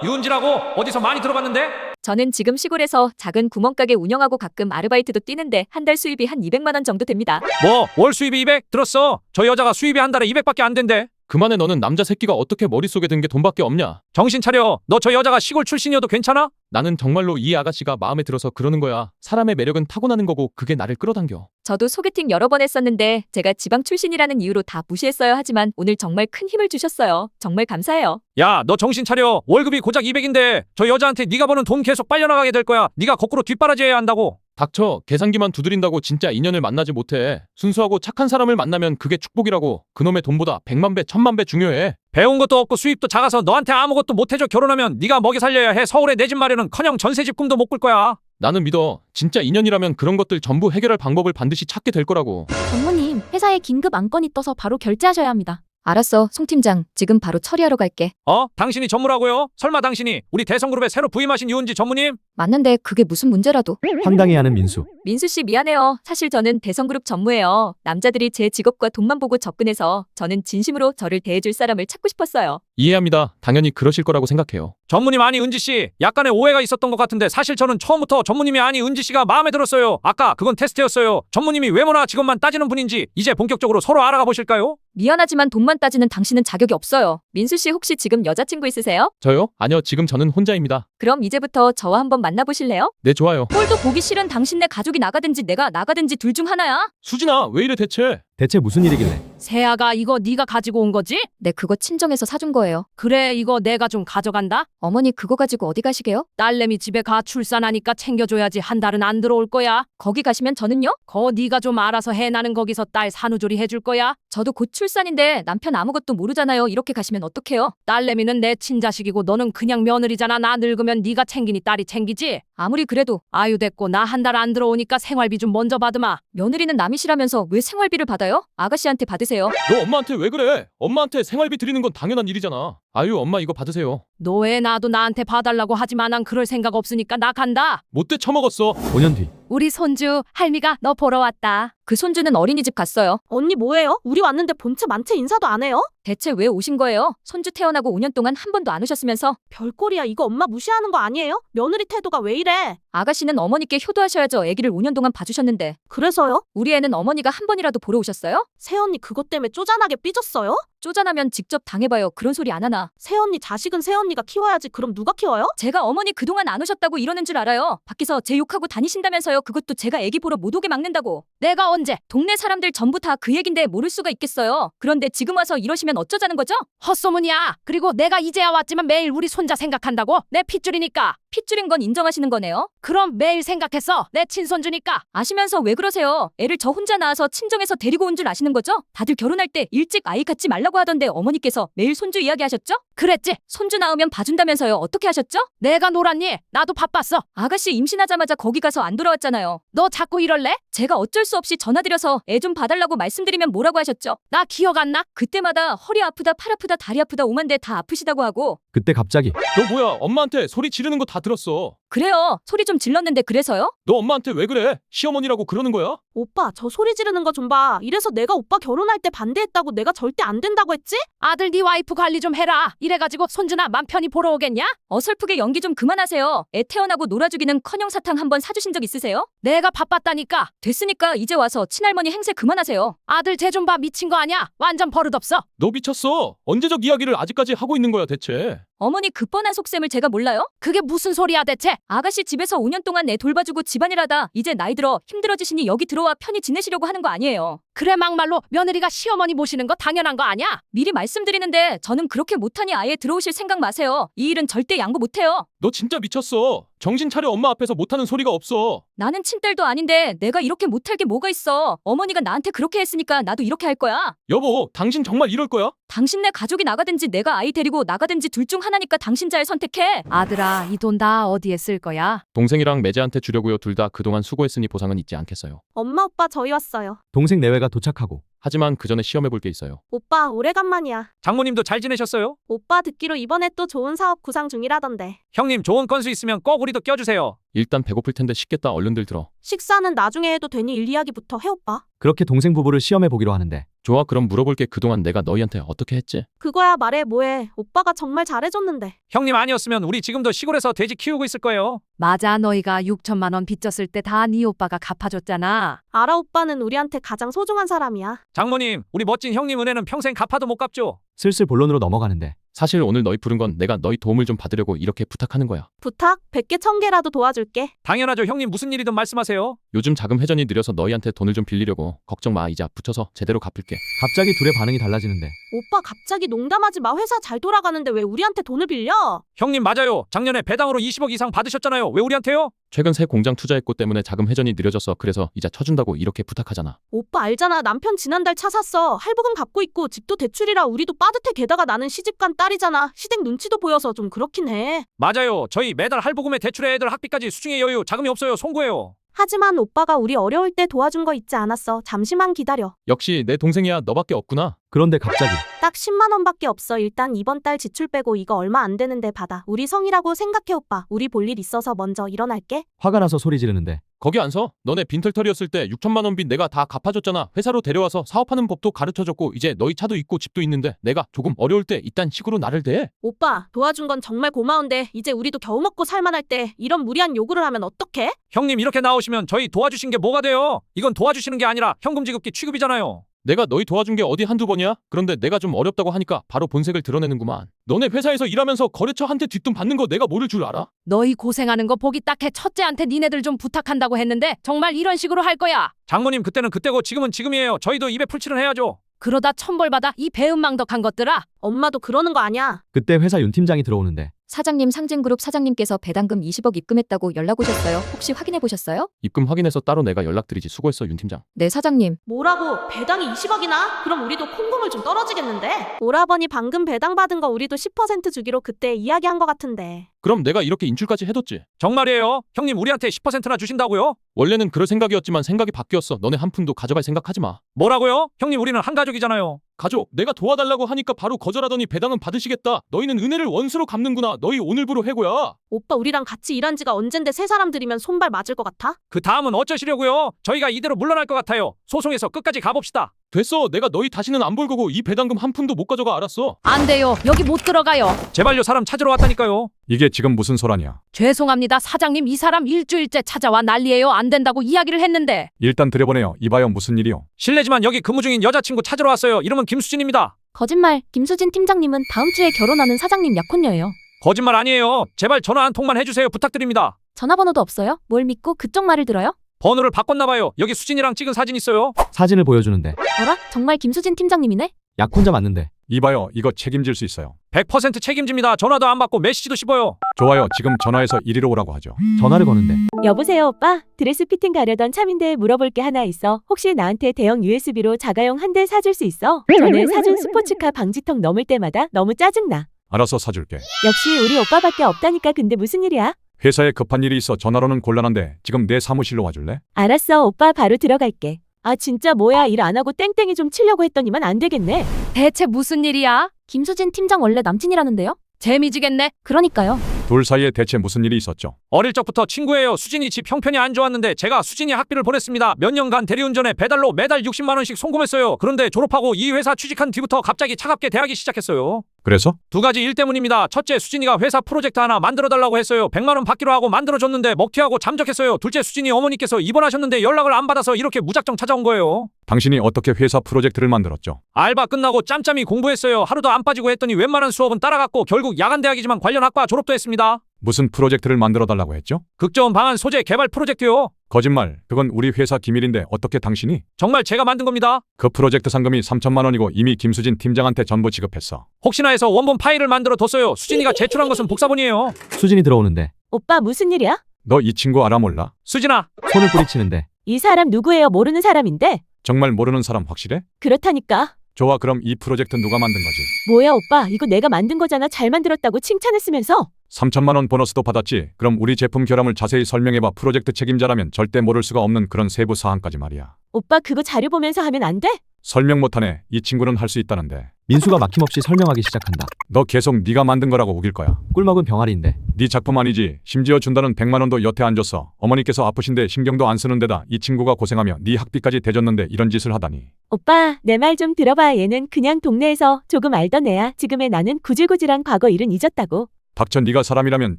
유은지라고? 어디서 많이 들어봤는데? 저는 지금 시골에서 작은 구멍가게 운영하고 가끔 아르바이트도 뛰는데 한 달 수입이 한 200만 원 정도 됩니다. 뭐 월 수입이 200? 들었어. 저 여자가 수입이 한 달에 200밖에 안 된대. 그만해. 너는 남자 새끼가 어떻게 머릿속에 든 게 돈밖에 없냐? 정신 차려. 너 저 여자가 시골 출신이어도 괜찮아? 나는 정말로 이 아가씨가 마음에 들어서 그러는 거야. 사람의 매력은 타고나는 거고 그게 나를 끌어당겨. 저도 소개팅 여러 번 했었는데 제가 지방 출신이라는 이유로 다 무시했어야 하지만 오늘 정말 큰 힘을 주셨어요. 정말 감사해요. 야, 너 정신 차려. 월급이 고작 200인데 저 여자한테 네가 버는 돈 계속 빨려나가게 될 거야. 네가 거꾸로 뒷바라지해야 한다고. 닥쳐. 계산기만 두드린다고 진짜 인연을 만나지 못해. 순수하고 착한 사람을 만나면 그게 축복이라고. 그놈의 돈보다 100만 배, 1000만 배 중요해. 배운 것도 없고 수입도 작아서 너한테 아무것도 못해줘. 결혼하면 네가 먹여 살려야 해. 서울에 내 집 마련은커녕 전세집 꿈도 못 꿀 거야. 나는 믿어. 진짜 인연이라면 그런 것들 전부 해결할 방법을 반드시 찾게 될 거라고. 전무님, 회사에 긴급 안건이 떠서 바로 결제하셔야 합니다. 알았어, 송 팀장. 지금 바로 처리하러 갈게. 당신이 전무라고요? 설마 당신이 우리 대성그룹에 새로 부임하신 유은지 전무님? 맞는데 그게 무슨 문제라도. 황당해하는 민수. 민수 씨 미안해요. 사실 저는 대성그룹 전무예요. 남자들이 제 직업과 돈만 보고 접근해서 저는 진심으로 저를 대해줄 사람을 찾고 싶었어요. 이해합니다. 당연히 그러실 거라고 생각해요. 전무님 아니 은지씨 약간의 오해가 있었던 것 같은데 사실 저는 처음부터 전무님이 아니 은지씨가 마음에 들었어요. 아까 그건 테스트였어요. 전무님이 외모나 직업만 따지는 분인지 이제 본격적으로 서로 알아가 보실까요? 미안하지만 돈만 따지는 당신은 자격이 없어요. 민수 씨 혹시 지금 여자친구 있으세요? 저요? 아니요. 지금 저는 혼자입니다. 그럼 이제부터 저와 한번 만나보실래요? 네, 좋아요. 꼴도 보기 싫은 당신네 가족이 나가든지 내가 나가든지 둘 중 하나야? 수진아, 왜 이래 대체? 대체 무슨 일이길래? 세아가 이거 네가 가지고 온 거지? 네, 그거 친정에서 사준 거예요. 그래 이거 내가 좀 가져간다. 어머니 그거 가지고 어디 가시게요? 딸내미 집에 가 출산하니까 챙겨줘야지. 한 달은 안 들어올 거야. 거기 가시면 저는요? 거 네가 좀 알아서 해. 나는 거기서 딸 산후조리 해줄 거야. 저도 곧 출산인데 남편 아무것도 모르잖아요. 이렇게 가시면 어떡해요? 딸내미는 내 친자식이고 너는 그냥 며느리잖아. 나 늙으면 네가 챙기니 딸이 챙기지. 아무리 그래도 아유 됐고 나 한 달 안 들어오니까 생활비 좀 먼저 받으마. 며느리는 남이시라면서 왜 생활비를 받아요? 아가씨한테 받으세요. 너 엄마한테 왜 그래? 엄마한테 생활비 드리는 건 당연한 일이잖아. 아유, 엄마 이거 받으세요. 너 애 나도 나한테 봐달라고 하지만 난 그럴 생각 없으니까 나 간다. 못돼 처먹었어. 5년 뒤. 우리 손주 할미가 너 보러 왔다. 그 손주는 어린이집 갔어요. 언니 뭐예요? 우리 왔는데 본체 만체 인사도 안 해요? 대체 왜 오신 거예요? 손주 태어나고 5년 동안 한 번도 안 오셨으면서. 별꼴이야. 이거 엄마 무시하는 거 아니에요? 며느리 태도가 왜 이래? 아가씨는 어머니께 효도하셔야죠. 아기를 5년 동안 봐주셨는데. 그래서요? 우리 애는 어머니가 한 번이라도 보러 오셨어요? 새언니 그것 때문에 쪼잔하게 삐졌어요? 쪼잔하면 직접 당해봐요. 그런 소리 안 하나. 새언니 자식은 새언니가 키워야지. 그럼 누가 키워요? 제가 어머니 그동안 안 오셨다고 이러는 줄 알아요. 밖에서 제 욕하고 다니신다면서요. 그것도 제가 애기 보러 못 오게 막는다고. 내가 언제? 동네 사람들 전부 다 그 얘긴데 모를 수가 있겠어요. 그런데 지금 와서 이러시면 어쩌자는 거죠? 헛소문이야. 그리고 내가 이제야 왔지만 매일 우리 손자 생각한다고? 내 핏줄이니까. 핏줄인 건 인정하시는 거네요. 그럼 매일 생각했어. 내 친손주니까. 아시면서 왜 그러세요? 애를 저 혼자 낳아서 친정에서 데리고 온 줄 아시는 거죠? 다들 결혼할 때 일찍 아이 갖지 말라고 하던데 어머니께서 매일 손주 이야기하셨죠? 그랬지. 손주 낳으면 봐준다면서요. 어떻게 하셨죠? 내가 놀았니? 나도 바빴어. 아가씨 임신하자마자 거기 가서 안 돌아왔잖아요. 너 자꾸 이럴래? 제가 어쩔 수 없이 전화드려서 애 좀 봐달라고 말씀드리면 뭐라고 하셨죠? 나 기억 안 나? 그때마다 허리 아프다, 팔 아프다, 다리 아프다 오만데 다 아프시다고 하고. 그때 갑자기 너 뭐야? 엄마한테 소리 지르는 거 다 들었어. 그래요. 소리 좀 질렀는데 그래서요? 너 엄마한테 왜 그래? 시어머니라고 그러는 거야? 오빠 저 소리 지르는 거 좀 봐. 이래서 내가 오빠 결혼할 때 반대했다고. 내가 절대 안 된다고 했지? 아들 네 와이프 관리 좀 해라. 이래가지고 손주나 맘 편히 보러 오겠냐? 어설프게 연기 좀 그만하세요. 애 태어나고 놀아주기는 커녕 사탕 한번 사주신 적 있으세요? 내가 바빴다니까. 됐으니까 이제 와서 친할머니 행세 그만하세요. 아들 쟤 좀 봐. 미친 거 아니야? 완전 버릇없어. 너 미쳤어. 언제적 이야기를 아직까지 하고 있는 거야 대체? 어머니 그 뻔한 속셈을 제가 몰라요? 그게 무슨 소리야 대체? 아가씨 집에서 5년 동안 애 돌봐주고 집안일하다 이제 나이 들어 힘들어지시니 여기 들어와 편히 지내시려고 하는 거 아니에요. 그래 막말로 며느리가 시어머니 모시는 거 당연한 거 아니야? 미리 말씀드리는데 저는 그렇게 못하니 아예 들어오실 생각 마세요. 이 일은 절대 양보 못해요. 너 진짜 미쳤어. 정신 차려. 엄마 앞에서 못하는 소리가 없어. 나는 친딸도 아닌데 내가 이렇게 못할 게 뭐가 있어. 어머니가 나한테 그렇게 했으니까 나도 이렇게 할 거야. 여보, 당신 정말 이럴 거야? 당신네 가족이 나가든지 내가 아이 데리고 나가든지 둘 중 하나니까 당신 잘 선택해. 아들아, 이 돈 다 어디에 쓸 거야? 동생이랑 매제한테 주려고요. 둘 다 그동안 수고했으니 보상은 있지 않겠어요. 엄마 오빠 저희 왔어요. 동생 내외가 도착하고 하지만 그 전에 시험해 볼 게 있어요. 오빠 오래간만이야. 장모님도 잘 지내셨어요? 오빠 듣기로 이번에 또 좋은 사업 구상 중이라던데. 형님 좋은 건수 있으면 꼭 우리도 껴주세요. 일단 배고플 텐데 식겠다. 얼른들 들어. 식사는 나중에 해도 되니 일 이야기부터 해 오빠. 그렇게 동생 부부를 시험해 보기로 하는데 좋아, 그럼 물어볼게. 그동안 내가 너희한테 어떻게 했지? 그거야 말해 뭐해. 오빠가 정말 잘해줬는데. 형님 아니었으면 우리 지금도 시골에서 돼지 키우고 있을 거예요. 맞아, 너희가 6천만 원 빚졌을 때 다 네 오빠가 갚아줬잖아. 알아 오빠는 우리한테 가장 소중한 사람이야. 장모님, 우리 멋진 형님 은혜는 평생 갚아도 못 갚죠. 슬슬 본론으로 넘어가는데 사실 오늘 너희 부른 건 내가 너희 도움을 좀 받으려고 이렇게 부탁하는 거야. 부탁 100개 1000개라도 도와줄게. 당연하죠. 형님 무슨 일이든 말씀하세요. 요즘 자금 회전이 느려서 너희한테 돈을 좀 빌리려고. 걱정 마. 이자 붙여서 제대로 갚을게. 갑자기 둘의 반응이 달라지는데 오빠 갑자기 농담하지 마. 회사 잘 돌아가는데 왜 우리한테 돈을 빌려? 형님 맞아요. 작년에 배당으로 20억 이상 받으셨잖아요. 왜 우리한테요? 최근 새 공장 투자했고 때문에 자금 회전이 느려져서 그래서 이자 쳐준다고 이렇게 부탁하잖아. 오빠 알잖아. 남편 지난달 차 샀어. 할부금 갚고 있고 집도 대출이라 우리도 빠듯해. 게다가 나는 시집간 딸이잖아. 시댁 눈치도 보여서 좀 그렇긴 해. 맞아요. 저희 매달 할부금에 대출에 애들 학비까지 수중에 여유 자금이 없어요. 송구해요. 하지만 오빠가 우리 어려울 때 도와준 거 잊지 않았어. 잠시만 기다려. 역시 내 동생이야. 너밖에 없구나. 그런데 갑자기 딱 10만 원밖에 없어. 일단 이번 달 지출 빼고 이거 얼마 안 되는데 받아. 우리 성이라고 생각해 오빠. 우리 볼 일 있어서 먼저 일어날게. 화가 나서 소리 지르는데 거기 안 서? 너네 빈털털이었을 때 6천만 원 빚 내가 다 갚아줬잖아. 회사로 데려와서 사업하는 법도 가르쳐줬고 이제 너희 차도 있고 집도 있는데 내가 조금 어려울 때 이딴 식으로 나를 대해? 오빠 도와준 건 정말 고마운데 이제 우리도 겨우 먹고 살만할 때 이런 무리한 요구를 하면 어떡해? 형님 이렇게 나오시면 저희 도와주신 게 뭐가 돼요? 이건 도와주시는 게 아니라 현금 지급기 취급이잖아요. 내가 너희 도와준 게 어디 한두 번이야? 그런데 내가 좀 어렵다고 하니까 바로 본색을 드러내는구만. 너네 회사에서 일하면서 거래처한테 뒷돈 받는 거 내가 모를 줄 알아? 너희 고생하는 거 보기 딱해. 첫째한테 니네들 좀 부탁한다고 했는데 정말 이런 식으로 할 거야? 장모님 그때는 그때고 지금은 지금이에요. 저희도 입에 풀칠은 해야죠. 그러다 천벌받아 이 배은망덕한 것들아. 엄마도 그러는 거 아니야. 그때 회사 윤 팀장이 들어오는데 사장님, 상진그룹 사장님께서 배당금 20억 입금했다고 연락 오셨어요. 혹시 확인해 보셨어요? 입금 확인해서 따로 내가 연락드리지. 수고했어 윤 팀장. 네, 사장님. 뭐라고? 배당이 20억이나? 그럼 우리도 콩고물 좀 떨어지겠는데? 오라버니 방금 배당 받은 거 우리도 10% 주기로 그때 이야기한 거 같은데. 그럼 내가 이렇게 인출까지 해뒀지. 정말이에요? 형님 우리한테 10%나 주신다고요? 원래는 그럴 생각이었지만 생각이 바뀌었어. 너네 한 푼도 가져갈 생각하지 마. 뭐라고요? 형님 우리는 한 가족이잖아요. 가족, 내가 도와달라고 하니까 바로 거절하더니 배당은 받으시겠다. 너희는 은혜를 원수로 갚는구나. 너희 오늘부로 해고야. 오빠 우리랑 같이 일한 지가 언젠데 새 사람들이면 손발 맞을 것 같아? 그 다음은 어쩌시려고요? 저희가 이대로 물러날 것 같아요. 소송해서 끝까지 가봅시다. 됐어. 내가 너희 다시는 안 볼 거고 이 배당금 한 푼도 못 가져가. 알았어. 안 돼요. 여기 못 들어가요. 제발요 사람 찾으러 왔다니까요. 이게 지금 무슨 소란이야? 죄송합니다. 사장님, 이 사람 일주일째 찾아와 난리예요. 안 된다고 이야기를 했는데. 일단 들여보내요. 이봐요 무슨 일이요? 실례지만 여기 근무 중인 여자친구 찾으러 왔어요. 이름은 김수진입니다. 거짓말. 김수진 팀장님은 다음 주에 결혼하는 사장님 약혼녀예요. 거짓말 아니에요. 제발 전화 한 통만 해주세요. 부탁드립니다. 전화번호도 없어요? 뭘 믿고 그쪽 말을 들어요? 번호를 바꿨나봐요. 여기 수진이랑 찍은 사진 있어요. 사진을 보여주는데 어라? 정말 김수진 팀장님이네? 약혼자 맞는데 이봐요 이거 책임질 수 있어요. 100% 책임집니다. 전화도 안 받고 메시지도 씹어요. 좋아요 지금 전화해서 이리로 오라고 하죠. 전화를 거는데 여보세요 오빠? 드레스 피팅 가려던 참인데 물어볼 게 하나 있어. 혹시 나한테 대형 USB로 자가용 한 대 사줄 수 있어? 전에 사준 스포츠카 방지턱 넘을 때마다 너무 짜증나. 알아서 사줄게. 역시 우리 오빠밖에 없다니까. 근데 무슨 일이야? 회사에 급한 일이 있어 전화로는 곤란한데 지금 내 사무실로 와줄래? 알았어 오빠 바로 들어갈게. 아 진짜 뭐야, 일 안 하고 땡땡이 좀 치려고 했더니만 안 되겠네. 대체 무슨 일이야? 김수진 팀장 원래 남친이라는데요? 재미지겠네. 그러니까요. 둘 사이에 대체 무슨 일이 있었죠? 어릴 적부터 친구예요. 수진이 집 형편이 안 좋았는데 제가 수진이 학비를 보냈습니다. 몇 년간 대리운전에 배달로 매달 60만 원씩 송금했어요. 그런데 졸업하고 이 회사 취직한 뒤부터 갑자기 차갑게 대하기 시작했어요. 그래서? 두 가지 일 때문입니다. 첫째, 수진이가 회사 프로젝트 하나 만들어달라고 했어요. 100만 원 받기로 하고 만들어줬는데 먹튀하고 잠적했어요. 둘째, 수진이 어머니께서 입원하셨는데 연락을 안 받아서 이렇게 무작정 찾아온 거예요. 당신이 어떻게 회사 프로젝트를 만들었죠? 알바 끝나고 짬짬이 공부했어요. 하루도 안 빠지고 했더니 웬만한 수업은 따라갔고 결국 야간 대학이지만 관련 학과 졸업도 했습니다. 무슨 프로젝트를 만들어 달라고 했죠? 극저온 방안 소재 개발 프로젝트요. 거짓말. 그건 우리 회사 기밀인데 어떻게 당신이? 정말 제가 만든 겁니다. 그 프로젝트 상금이 3천만 원이고 이미 김수진 팀장한테 전부 지급했어. 혹시나 해서 원본 파일을 만들어 뒀어요. 수진이가 제출한 것은 복사본이에요. 수진이 들어오는데 오빠 무슨 일이야? 너 이 친구 알아 몰라? 수진아, 손을 뿌리치는데 이 사람 누구예요? 모르는 사람인데. 정말 모르는 사람 확실해? 그렇다니까. 좋아, 그럼 이 프로젝트 누가 만든 거지? 뭐야 오빠, 이거 내가 만든 거잖아. 잘 만들었다고 칭찬했으면서. 3천만 원 보너스도 받았지. 그럼 우리 제품 결함을 자세히 설명해봐. 프로젝트 책임자라면 절대 모를 수가 없는 그런 세부 사항까지 말이야. 오빠 그거 자료 보면서 하면 안 돼? 설명 못하네. 이 친구는 할 수 있다는데. 민수가 막힘없이 설명하기 시작한다. 너 계속 네가 만든 거라고 우길 거야. 꿀먹은 병아리인데 네 작품 아니지. 심지어 준다는 100만 원도 여태 안 줬어. 어머니께서 아프신데 신경도 안 쓰는 데다 이 친구가 고생하며 네 학비까지 대줬는데 이런 짓을 하다니. 오빠 내 말 좀 들어봐. 얘는 그냥 동네에서 조금 알던 애야. 지금의 나는 구질구질한 과거 일은 잊었다고. 닥쳐. 네가 사람이라면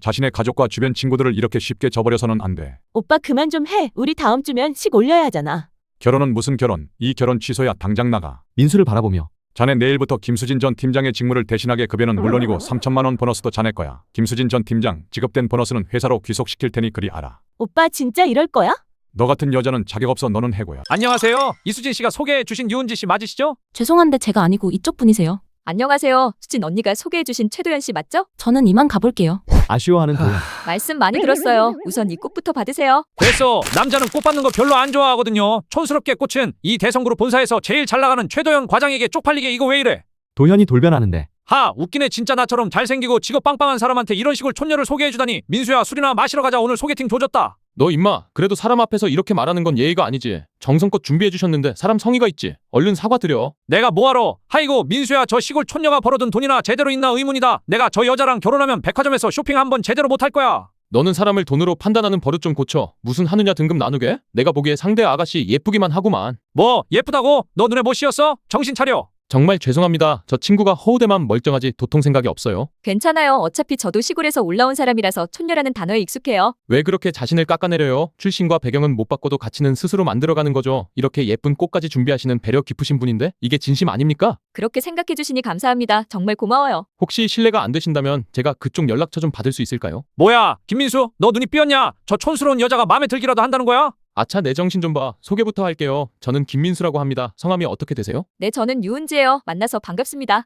자신의 가족과 주변 친구들을 이렇게 쉽게 저버려서는 안 돼. 오빠 그만 좀 해. 우리 다음 주면 식 올려야 하잖아. 결혼은 무슨 결혼? 이 결혼 취소야. 당장 나가. 민수를 바라보며 자네 내일부터 김수진 전 팀장의 직무를 대신하게 급여는 물론이고 3천만 원 보너스도 자네 거야. 김수진 전 팀장, 지급된 보너스는 회사로 귀속시킬 테니 그리 알아. 오빠 진짜 이럴 거야? 너 같은 여자는 자격 없어. 너는 해고야. 안녕하세요. 이수진 씨가 소개해 주신 유은지 씨 맞으시죠? 죄송한데 제가 아니고 이쪽 분이세요. 안녕하세요. 수진 언니가 소개해주신 최도연 씨 맞죠? 저는 이만 가볼게요. 아쉬워하는 도연. 말씀 많이 들었어요. 우선 이 꽃부터 받으세요. 됐어. 남자는 꽃 받는 거 별로 안 좋아하거든요. 촌스럽게 꽃은 이 대성그룹 본사에서 제일 잘 나가는 최도연 과장에게 쪽팔리게 이거 왜 이래? 도현이 돌변하는데 하, 웃기네. 진짜 나처럼 잘생기고 직업 빵빵한 사람한테 이런 식으로 촌녀를 소개해주다니. 민수야, 술이나 마시러 가자. 오늘 소개팅 조졌다. 너 임마, 그래도 사람 앞에서 이렇게 말하는 건 예의가 아니지. 정성껏 준비해 주셨는데 사람 성의가 있지. 얼른 사과드려. 내가 뭐하러? 하이고 민수야, 저 시골 촌녀가 벌어둔 돈이나 제대로 있나 의문이다. 내가 저 여자랑 결혼하면 백화점에서 쇼핑 한번 제대로 못할 거야. 너는 사람을 돈으로 판단하는 버릇 좀 고쳐. 무슨 하느냐 등급 나누게? 내가 보기에 상대 아가씨 예쁘기만 하구만. 뭐 예쁘다고? 너 눈에 못 씌었어? 정신 차려. 정말 죄송합니다. 저 친구가 허우대만 멀쩡하지 도통 생각이 없어요. 괜찮아요. 어차피 저도 시골에서 올라온 사람이라서 촌녀라는 단어에 익숙해요. 왜 그렇게 자신을 깎아내려요? 출신과 배경은 못 바꿔도 가치는 스스로 만들어가는 거죠. 이렇게 예쁜 꽃까지 준비하시는 배려 깊으신 분인데 이게 진심 아닙니까? 그렇게 생각해주시니 감사합니다. 정말 고마워요. 혹시 실례가 안 되신다면 제가 그쪽 연락처 좀 받을 수 있을까요? 뭐야 김민수, 너 눈이 삐었냐? 저 촌스러운 여자가 마음에 들기라도 한다는 거야? 아차, 내 정신 좀 봐. 소개부터 할게요. 저는 김민수라고 합니다. 성함이 어떻게 되세요? 네, 저는 유은지예요. 만나서 반갑습니다.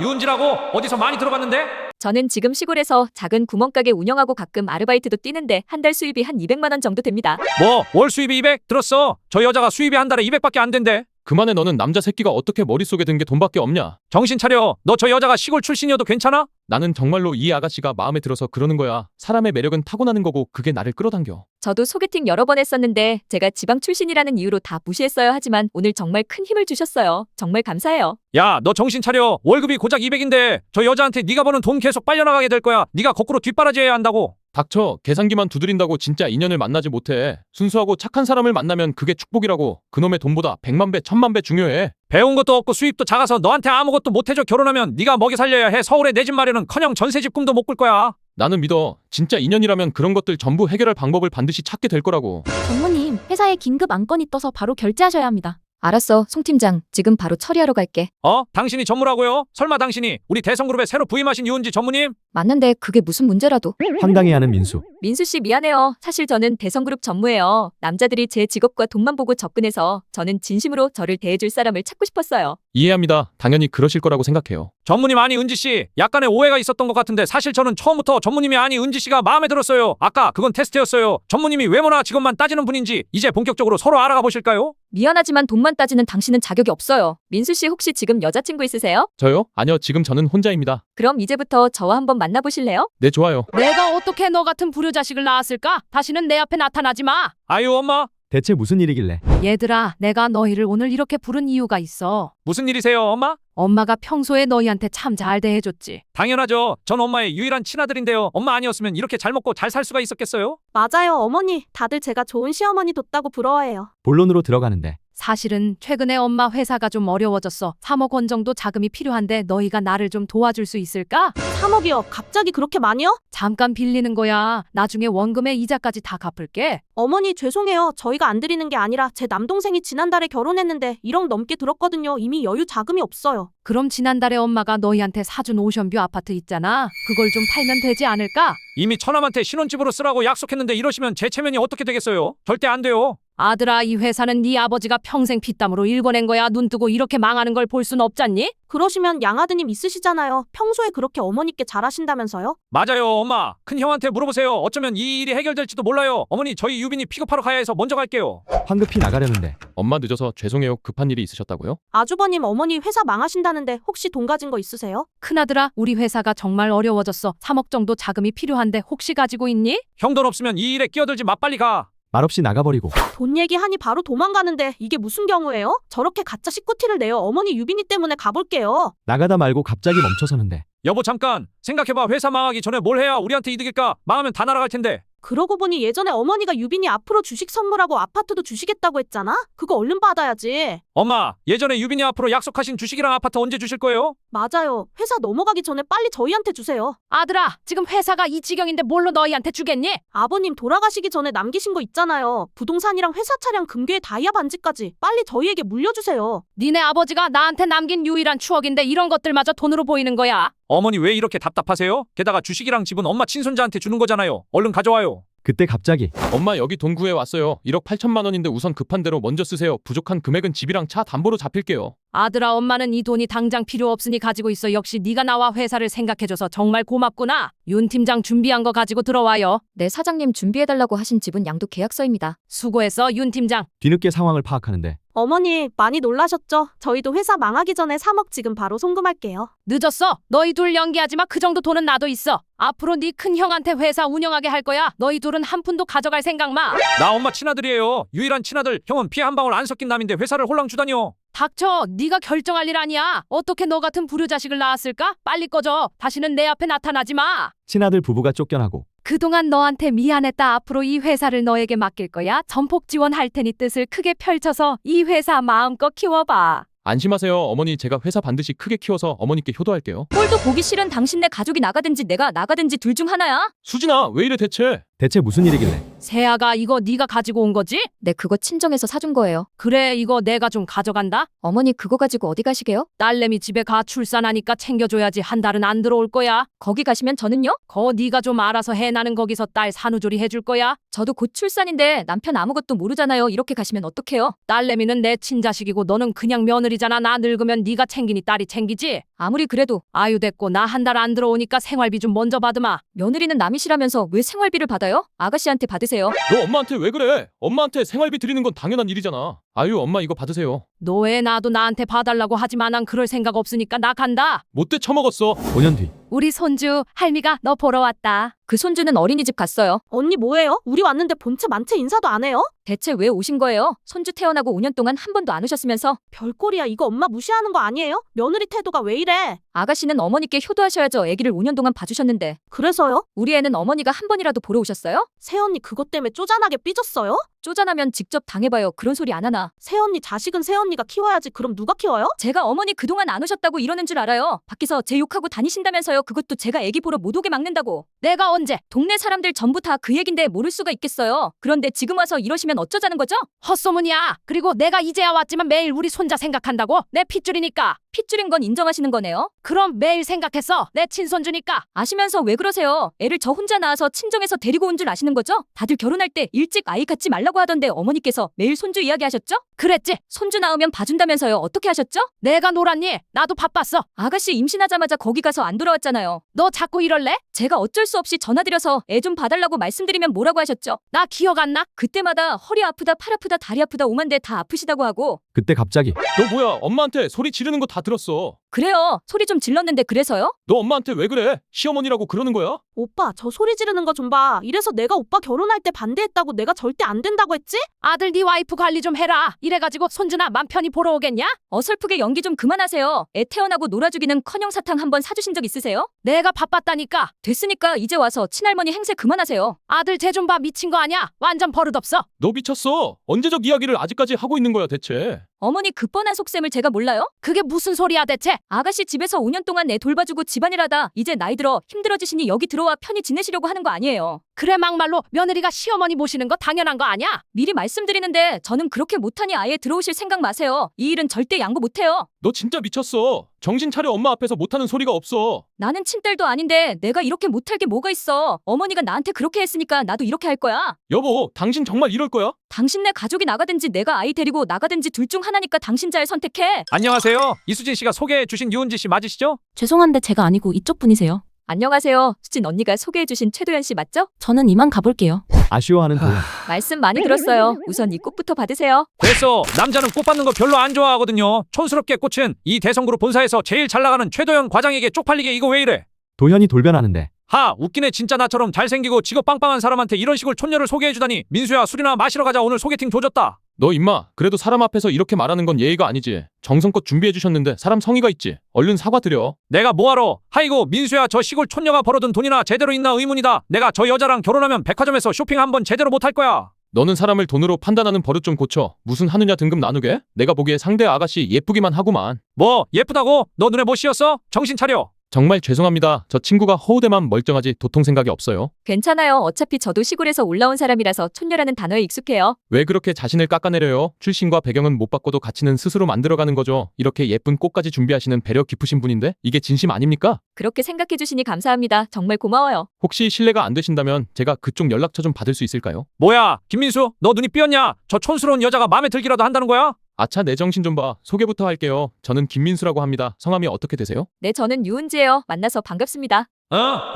유은지라고? 어디서 많이 들어봤는데? 저는 지금 시골에서 작은 구멍가게 운영하고 가끔 아르바이트도 뛰는데 한 달 수입이 한 200만 원 정도 됩니다. 뭐 월 수입이 200? 들었어. 저 여자가 수입이 한 달에 200밖에 안 된대. 그만해. 너는 남자 새끼가 어떻게 머릿속에 든 게 돈밖에 없냐? 정신 차려. 너 저 여자가 시골 출신이어도 괜찮아? 나는 정말로 이 아가씨가 마음에 들어서 그러는 거야. 사람의 매력은 타고나는 거고 그게 나를 끌어당겨. 저도 소개팅 여러 번 했었는데 제가 지방 출신이라는 이유로 다 무시했어요. 하지만 오늘 정말 큰 힘을 주셨어요. 정말 감사해요. 야, 너 정신 차려. 월급이 고작 200인데 저 여자한테 네가 버는 돈 계속 빨려나가게 될 거야. 네가 거꾸로 뒷바라지해야 한다고. 닥쳐. 계산기만 두드린다고 진짜 인연을 만나지 못해. 순수하고 착한 사람을 만나면 그게 축복이라고. 그놈의 돈보다 100만 배, 1000만 배 중요해. 배운 것도 없고 수입도 작아서 너한테 아무것도 못해줘. 결혼하면 네가 먹여 살려야 해. 서울에 내 집 마련은커녕 전세집 꿈도 못 꿀 거야. 나는 믿어. 진짜 인연이라면 그런 것들 전부 해결할 방법을 반드시 찾게 될 거라고. 전무님, 회사에 긴급 안건이 떠서 바로 결제하셔야 합니다. 알았어, 송 팀장. 지금 바로 처리하러 갈게. 당신이 전무라고요? 설마 당신이 우리 대성그룹에 새로 부임하신 유은지 전무님? 맞는데 그게 무슨 문제라도. 황당해하는 민수. 민수 씨 미안해요. 사실 저는 대성그룹 전무예요. 남자들이 제 직업과 돈만 보고 접근해서 저는 진심으로 저를 대해줄 사람을 찾고 싶었어요. 이해합니다. 당연히 그러실 거라고 생각해요. 전무님 아니 은지 씨, 약간의 오해가 있었던 것 같은데 사실 저는 처음부터 전무님이 아니 은지 씨가 마음에 들었어요. 아까 그건 테스트였어요. 전무님이 외모나 직업만 따지는 분인지 이제 본격적으로 서로 알아가 보실까요? 미안하지만 돈만 따지는 당신은 자격이 없어요. 민수 씨 혹시 지금 여자친구 있으세요? 저요? 아니요. 지금 저는 혼자입니다. 그럼 이제부터 저와 한번 만나보실래요? 네, 좋아요. 내가 어떻게 너 같은 불효자식을 낳았을까? 다시는 내 앞에 나타나지 마. 아유 엄마, 대체 무슨 일이길래? 얘들아, 내가 너희를 오늘 이렇게 부른 이유가 있어. 무슨 일이세요 엄마? 엄마가 평소에 너희한테 참 잘 대해줬지. 당연하죠. 전 엄마의 유일한 친아들인데요. 엄마 아니었으면 이렇게 잘 먹고 잘 살 수가 있었겠어요? 맞아요, 어머니. 다들 제가 좋은 시어머니 뒀다고 부러워해요. 본론으로 들어가는데 사실은 최근에 엄마 회사가 좀 어려워졌어. 3억 원 정도 자금이 필요한데 너희가 나를 좀 도와줄 수 있을까? 3억이요? 갑자기 그렇게 많이요? 잠깐 빌리는 거야. 나중에 원금에 이자까지 다 갚을게. 어머니 죄송해요. 저희가 안 드리는 게 아니라 제 남동생이 지난달에 결혼했는데 1억 넘게 들었거든요. 이미 여유 자금이 없어요. 그럼 지난달에 엄마가 너희한테 사준 오션뷰 아파트 있잖아. 그걸 좀 팔면 되지 않을까? 이미 처남한테 신혼집으로 쓰라고 약속했는데 이러시면 제 체면이 어떻게 되겠어요? 절대 안 돼요. 아들아, 이 회사는 네 아버지가 평생 피땀으로 일궈낸 거야. 눈 뜨고 이렇게 망하는 걸 볼 순 없잖니? 그러시면 양아드님 있으시잖아요. 평소에 그렇게 어머니께 잘하신다면서요? 맞아요, 엄마. 큰 형한테 물어보세요. 어쩌면 이 일이 해결될지도 몰라요. 어머니, 저희 유빈이 픽업하러 가야 해서 먼저 갈게요. 황급히 나가려는데 엄마 늦어서 죄송해요. 급한 일이 있으셨다고요? 아주버님 어머니 회사 망하신다는데 혹시 돈 가진 거 있으세요? 큰아들아, 우리 회사가 정말 어려워졌어. 3억 정도 자금이 필요한데 혹시 가지고 있니? 형 돈 없으면 이 일에 끼어들지 마. 빨리 가. 말없이 나가버리고 돈 얘기하니 바로 도망가는데 이게 무슨 경우예요? 저렇게 가짜 식구티를 내요. 어머니 유빈이 때문에 가볼게요. 나가다 말고 갑자기 멈춰서는데 여보, 잠깐. 생각해봐. 회사 망하기 전에 뭘 해야 우리한테 이득일까? 망하면 다 날아갈 텐데. 그러고 보니 예전에 어머니가 유빈이 앞으로 주식 선물하고 아파트도 주시겠다고 했잖아? 그거 얼른 받아야지. 엄마, 예전에 유빈이 앞으로 약속하신 주식이랑 아파트 언제 주실 거예요? 맞아요. 회사 넘어가기 전에 빨리 저희한테 주세요. 아들아, 지금 회사가 이 지경인데 뭘로 너희한테 주겠니? 아버님 돌아가시기 전에 남기신 거 있잖아요. 부동산이랑 회사 차량 금괴 다이아 반지까지 빨리 저희에게 물려주세요. 니네 아버지가 나한테 남긴 유일한 추억인데 이런 것들마저 돈으로 보이는 거야. 어머니 왜 이렇게 답답하세요? 게다가 주식이랑 집은 엄마 친손자한테 주는 거잖아요. 얼른 가져와요. 그때 갑자기 엄마 여기 돈 구해 왔어요. 1억 8천만 원인데 우선 급한 대로 먼저 쓰세요. 부족한 금액은 집이랑 차 담보로 잡힐게요. 아들아, 엄마는 이 돈이 당장 필요 없으니 가지고 있어. 역시 네가 나와 회사를 생각해줘서 정말 고맙구나. 윤 팀장 준비한 거 가지고 들어와요. 네, 사장님 준비해달라고 하신 집은 양도 계약서입니다. 수고했어, 윤 팀장. 뒤늦게 상황을 파악하는데 어머니 많이 놀라셨죠? 저희도 회사 망하기 전에 3억 지금 바로 송금할게요. 늦었어. 너희 둘 연기하지 마. 그 정도 돈은 나도 있어. 앞으로 네 큰 형한테 회사 운영하게 할 거야. 너희 둘은 한 푼도 가져갈 생각 마. 나 엄마 친아들이에요. 유일한 친아들. 형은 피 한 방울 안 섞인 남인데 회사를 홀랑 주다니요. 닥쳐. 네가 결정할 일 아니야. 어떻게 너 같은 불효자식을 낳았을까? 빨리 꺼져. 다시는 내 앞에 나타나지 마. 친아들 부부가 쫓겨나고 그동안 너한테 미안했다. 앞으로 이 회사를 너에게 맡길 거야. 전폭 지원할 테니 뜻을 크게 펼쳐서 이 회사 마음껏 키워봐. 안심하세요. 어머니 제가 회사 반드시 크게 키워서 어머니께 효도할게요. 꼴도 보기 싫은 당신네 가족이 나가든지 내가 나가든지 둘 중 하나야? 수진아 왜 이래 대체? 대체 무슨 일이길래 세아가 이거 네가 가지고 온 거지? 네, 그거 친정에서 사준 거예요. 그래, 이거 내가 좀 가져간다. 어머니 그거 가지고 어디 가시게요? 딸내미 집에 가 출산하니까 챙겨줘야지. 한 달은 안 들어올 거야. 거기 가시면 저는요? 거 네가 좀 알아서 해. 나는 거기서 딸 산후조리 해줄 거야. 저도 곧 출산인데 남편 아무것도 모르잖아요. 이렇게 가시면 어떡해요? 딸내미는 내 친자식이고 너는 그냥 며느리잖아. 나 늙으면 네가 챙기니 딸이 챙기지. 아무리 그래도 아유, 됐고. 나 한 달 안 들어오니까 생활비 좀 먼저 받으마. 며느리는 남이시라면서 왜 생활비를 받아요? 아가씨한테 받으세요. 너 엄마한테 왜 그래? 엄마한테 생활비 드리는 건 당연한 일이잖아. 아유 엄마 이거 받으세요. 너 애 나도 나한테 봐달라고 하지만 난 그럴 생각 없으니까 나 간다. 못돼 처먹었어. 5년 뒤 우리 손주 할미가 너 보러 왔다. 그 손주는 어린이집 갔어요. 언니 뭐예요? 우리 왔는데 본체 만체 인사도 안 해요? 대체 왜 오신 거예요? 손주 태어나고 5년 동안 한 번도 안 오셨으면서. 별꼴이야. 이거 엄마 무시하는 거 아니에요? 며느리 태도가 왜 이래? 아가씨는 어머니께 효도하셔야죠. 아기를 5년 동안 봐주셨는데. 그래서요? 우리 애는 어머니가 한 번이라도 보러 오셨어요? 새언니 그것 때문에 쪼잔하게 삐졌어요? 쪼잔하면 직접 당해봐요. 그런 소리 안 하나. 새언니 자식은 새언니가 키워야지. 그럼 누가 키워요? 제가 어머니 그동안 안 오셨다고 이러는 줄 알아요. 밖에서 제 욕하고 다니신다면서요. 그것도 제가 애기 보러 못 오게 막는다고. 내가 언제? 동네 사람들 전부 다 그 얘긴데 모를 수가 있겠어요. 그런데 지금 와서 이러시면 어쩌자는 거죠? 헛소문이야. 그리고 내가 이제야 왔지만 매일 우리 손자 생각한다고? 내 핏줄이니까. 핏줄인 건 인정하시는 거네요. 그럼 매일 생각했어. 내 친손주니까. 아시면서 왜 그러세요? 애를 저 혼자 낳아서 친정에서 데리고 온 줄 아시는 거죠? 다들 결혼할 때 일찍 아이 갖지 말라고 하던데 어머니께서 매일 손주 이야기하셨죠? 그랬지. 손주 낳으면 봐준다면서요. 어떻게 하셨죠? 내가 놀았니? 나도 바빴어. 아가씨 임신하자마자 거기 가서 안 돌아왔잖아요. 너 자꾸 이럴래? 제가 어쩔 수 없이 전화드려서 애 좀 봐달라고 말씀드리면 뭐라고 하셨죠? 나 기억 안 나? 그때마다 허리 아프다 팔 아프다 다리 아프다 오만데 다 아프시다고 하고. 그때 갑자기 너 뭐야? 엄마한테 소리 지르는 거 다 들었어. 그래요. 소리 좀 질렀는데 그래서요? 너 엄마한테 왜 그래? 시어머니라고 그러는 거야? 오빠, 저 소리 지르는 거 좀 봐. 이래서 내가 오빠 결혼할 때 반대했다고 내가 절대 안 된다고 했지? 아들 네 와이프 관리 좀 해라. 이래가지고 손주나 맘 편히 보러 오겠냐? 어설프게 연기 좀 그만하세요. 애 태어나고 놀아주기는커녕 사탕 한번 사주신 적 있으세요? 내가 바빴다니까. 됐으니까 이제 와서 친할머니 행세 그만하세요. 아들 쟤 좀 봐. 미친 거 아니야? 완전 버릇없어. 너 미쳤어. 언제적 이야기를 아직까지 하고 있는 거야 대체? 어머니 그 뻔한 속셈을 제가 몰라요? 그게 무슨 소리야 대체? 아가씨 집에서 5년 동안 애 돌봐주고 집안일하다 이제 나이 들어 힘들어지시니 여기 들어와 편히 지내시려고 하는 거 아니에요. 그래 막말로 며느리가 시어머니 모시는 거 당연한 거 아니야? 미리 말씀드리는데 저는 그렇게 못하니 아예 들어오실 생각 마세요. 이 일은 절대 양보 못해요. 너 진짜 미쳤어. 정신 차려. 엄마 앞에서 못하는 소리가 없어. 나는 친딸도 아닌데 내가 이렇게 못할 게 뭐가 있어. 어머니가 나한테 그렇게 했으니까 나도 이렇게 할 거야. 여보, 당신 정말 이럴 거야? 당신네 가족이 나가든지 내가 아이 데리고 나가든지 둘 중 하나니까 당신 잘 선택해. 안녕하세요. 이수진 씨가 소개해 주신 유은지 씨 맞으시죠? 죄송한데 제가 아니고 이쪽 분이세요. 안녕하세요. 수진 언니가 소개해주신 최도연 씨 맞죠? 저는 이만 가볼게요. 아쉬워하는 도연. 말씀 많이 들었어요. 우선 이 꽃부터 받으세요. 됐어. 남자는 꽃 받는 거 별로 안 좋아하거든요. 촌스럽게 꽃은 이 대성그룹 본사에서 제일 잘 나가는 최도연 과장에게 쪽팔리게 이거 왜 이래? 도현이 돌변하는데 하, 웃기네. 진짜 나처럼 잘생기고 직업 빵빵한 사람한테 이런 식으로 촌녀를 소개해주다니. 민수야, 술이나 마시러 가자. 오늘 소개팅 조졌다. 너 임마, 그래도 사람 앞에서 이렇게 말하는 건 예의가 아니지. 정성껏 준비해 주셨는데 사람 성의가 있지. 얼른 사과드려. 내가 뭐하러? 하이고 민수야, 저 시골 촌녀가 벌어둔 돈이나 제대로 있나 의문이다. 내가 저 여자랑 결혼하면 백화점에서 쇼핑 한번 제대로 못할 거야. 너는 사람을 돈으로 판단하는 버릇 좀 고쳐. 무슨 하느냐 등급 나누게? 내가 보기에 상대 아가씨 예쁘기만 하구만. 뭐 예쁘다고? 너 눈에 못 씌었어? 정신 차려. 정말 죄송합니다. 저 친구가 허우대만 멀쩡하지 도통 생각이 없어요. 괜찮아요. 어차피 저도 시골에서 올라온 사람이라서 촌녀라는 단어에 익숙해요. 왜 그렇게 자신을 깎아내려요? 출신과 배경은 못 바꿔도 가치는 스스로 만들어가는 거죠. 이렇게 예쁜 꽃까지 준비하시는 배려 깊으신 분인데 이게 진심 아닙니까? 그렇게 생각해주시니 감사합니다. 정말 고마워요. 혹시 실례가 안 되신다면 제가 그쪽 연락처 좀 받을 수 있을까요? 뭐야 김민수, 너 눈이 삐었냐? 저 촌스러운 여자가 마음에 들기라도 한다는 거야? 아차, 내 정신 좀 봐. 소개부터 할게요. 저는 김민수라고 합니다. 성함이 어떻게 되세요? 네, 저는 유은지예요. 만나서 반갑습니다.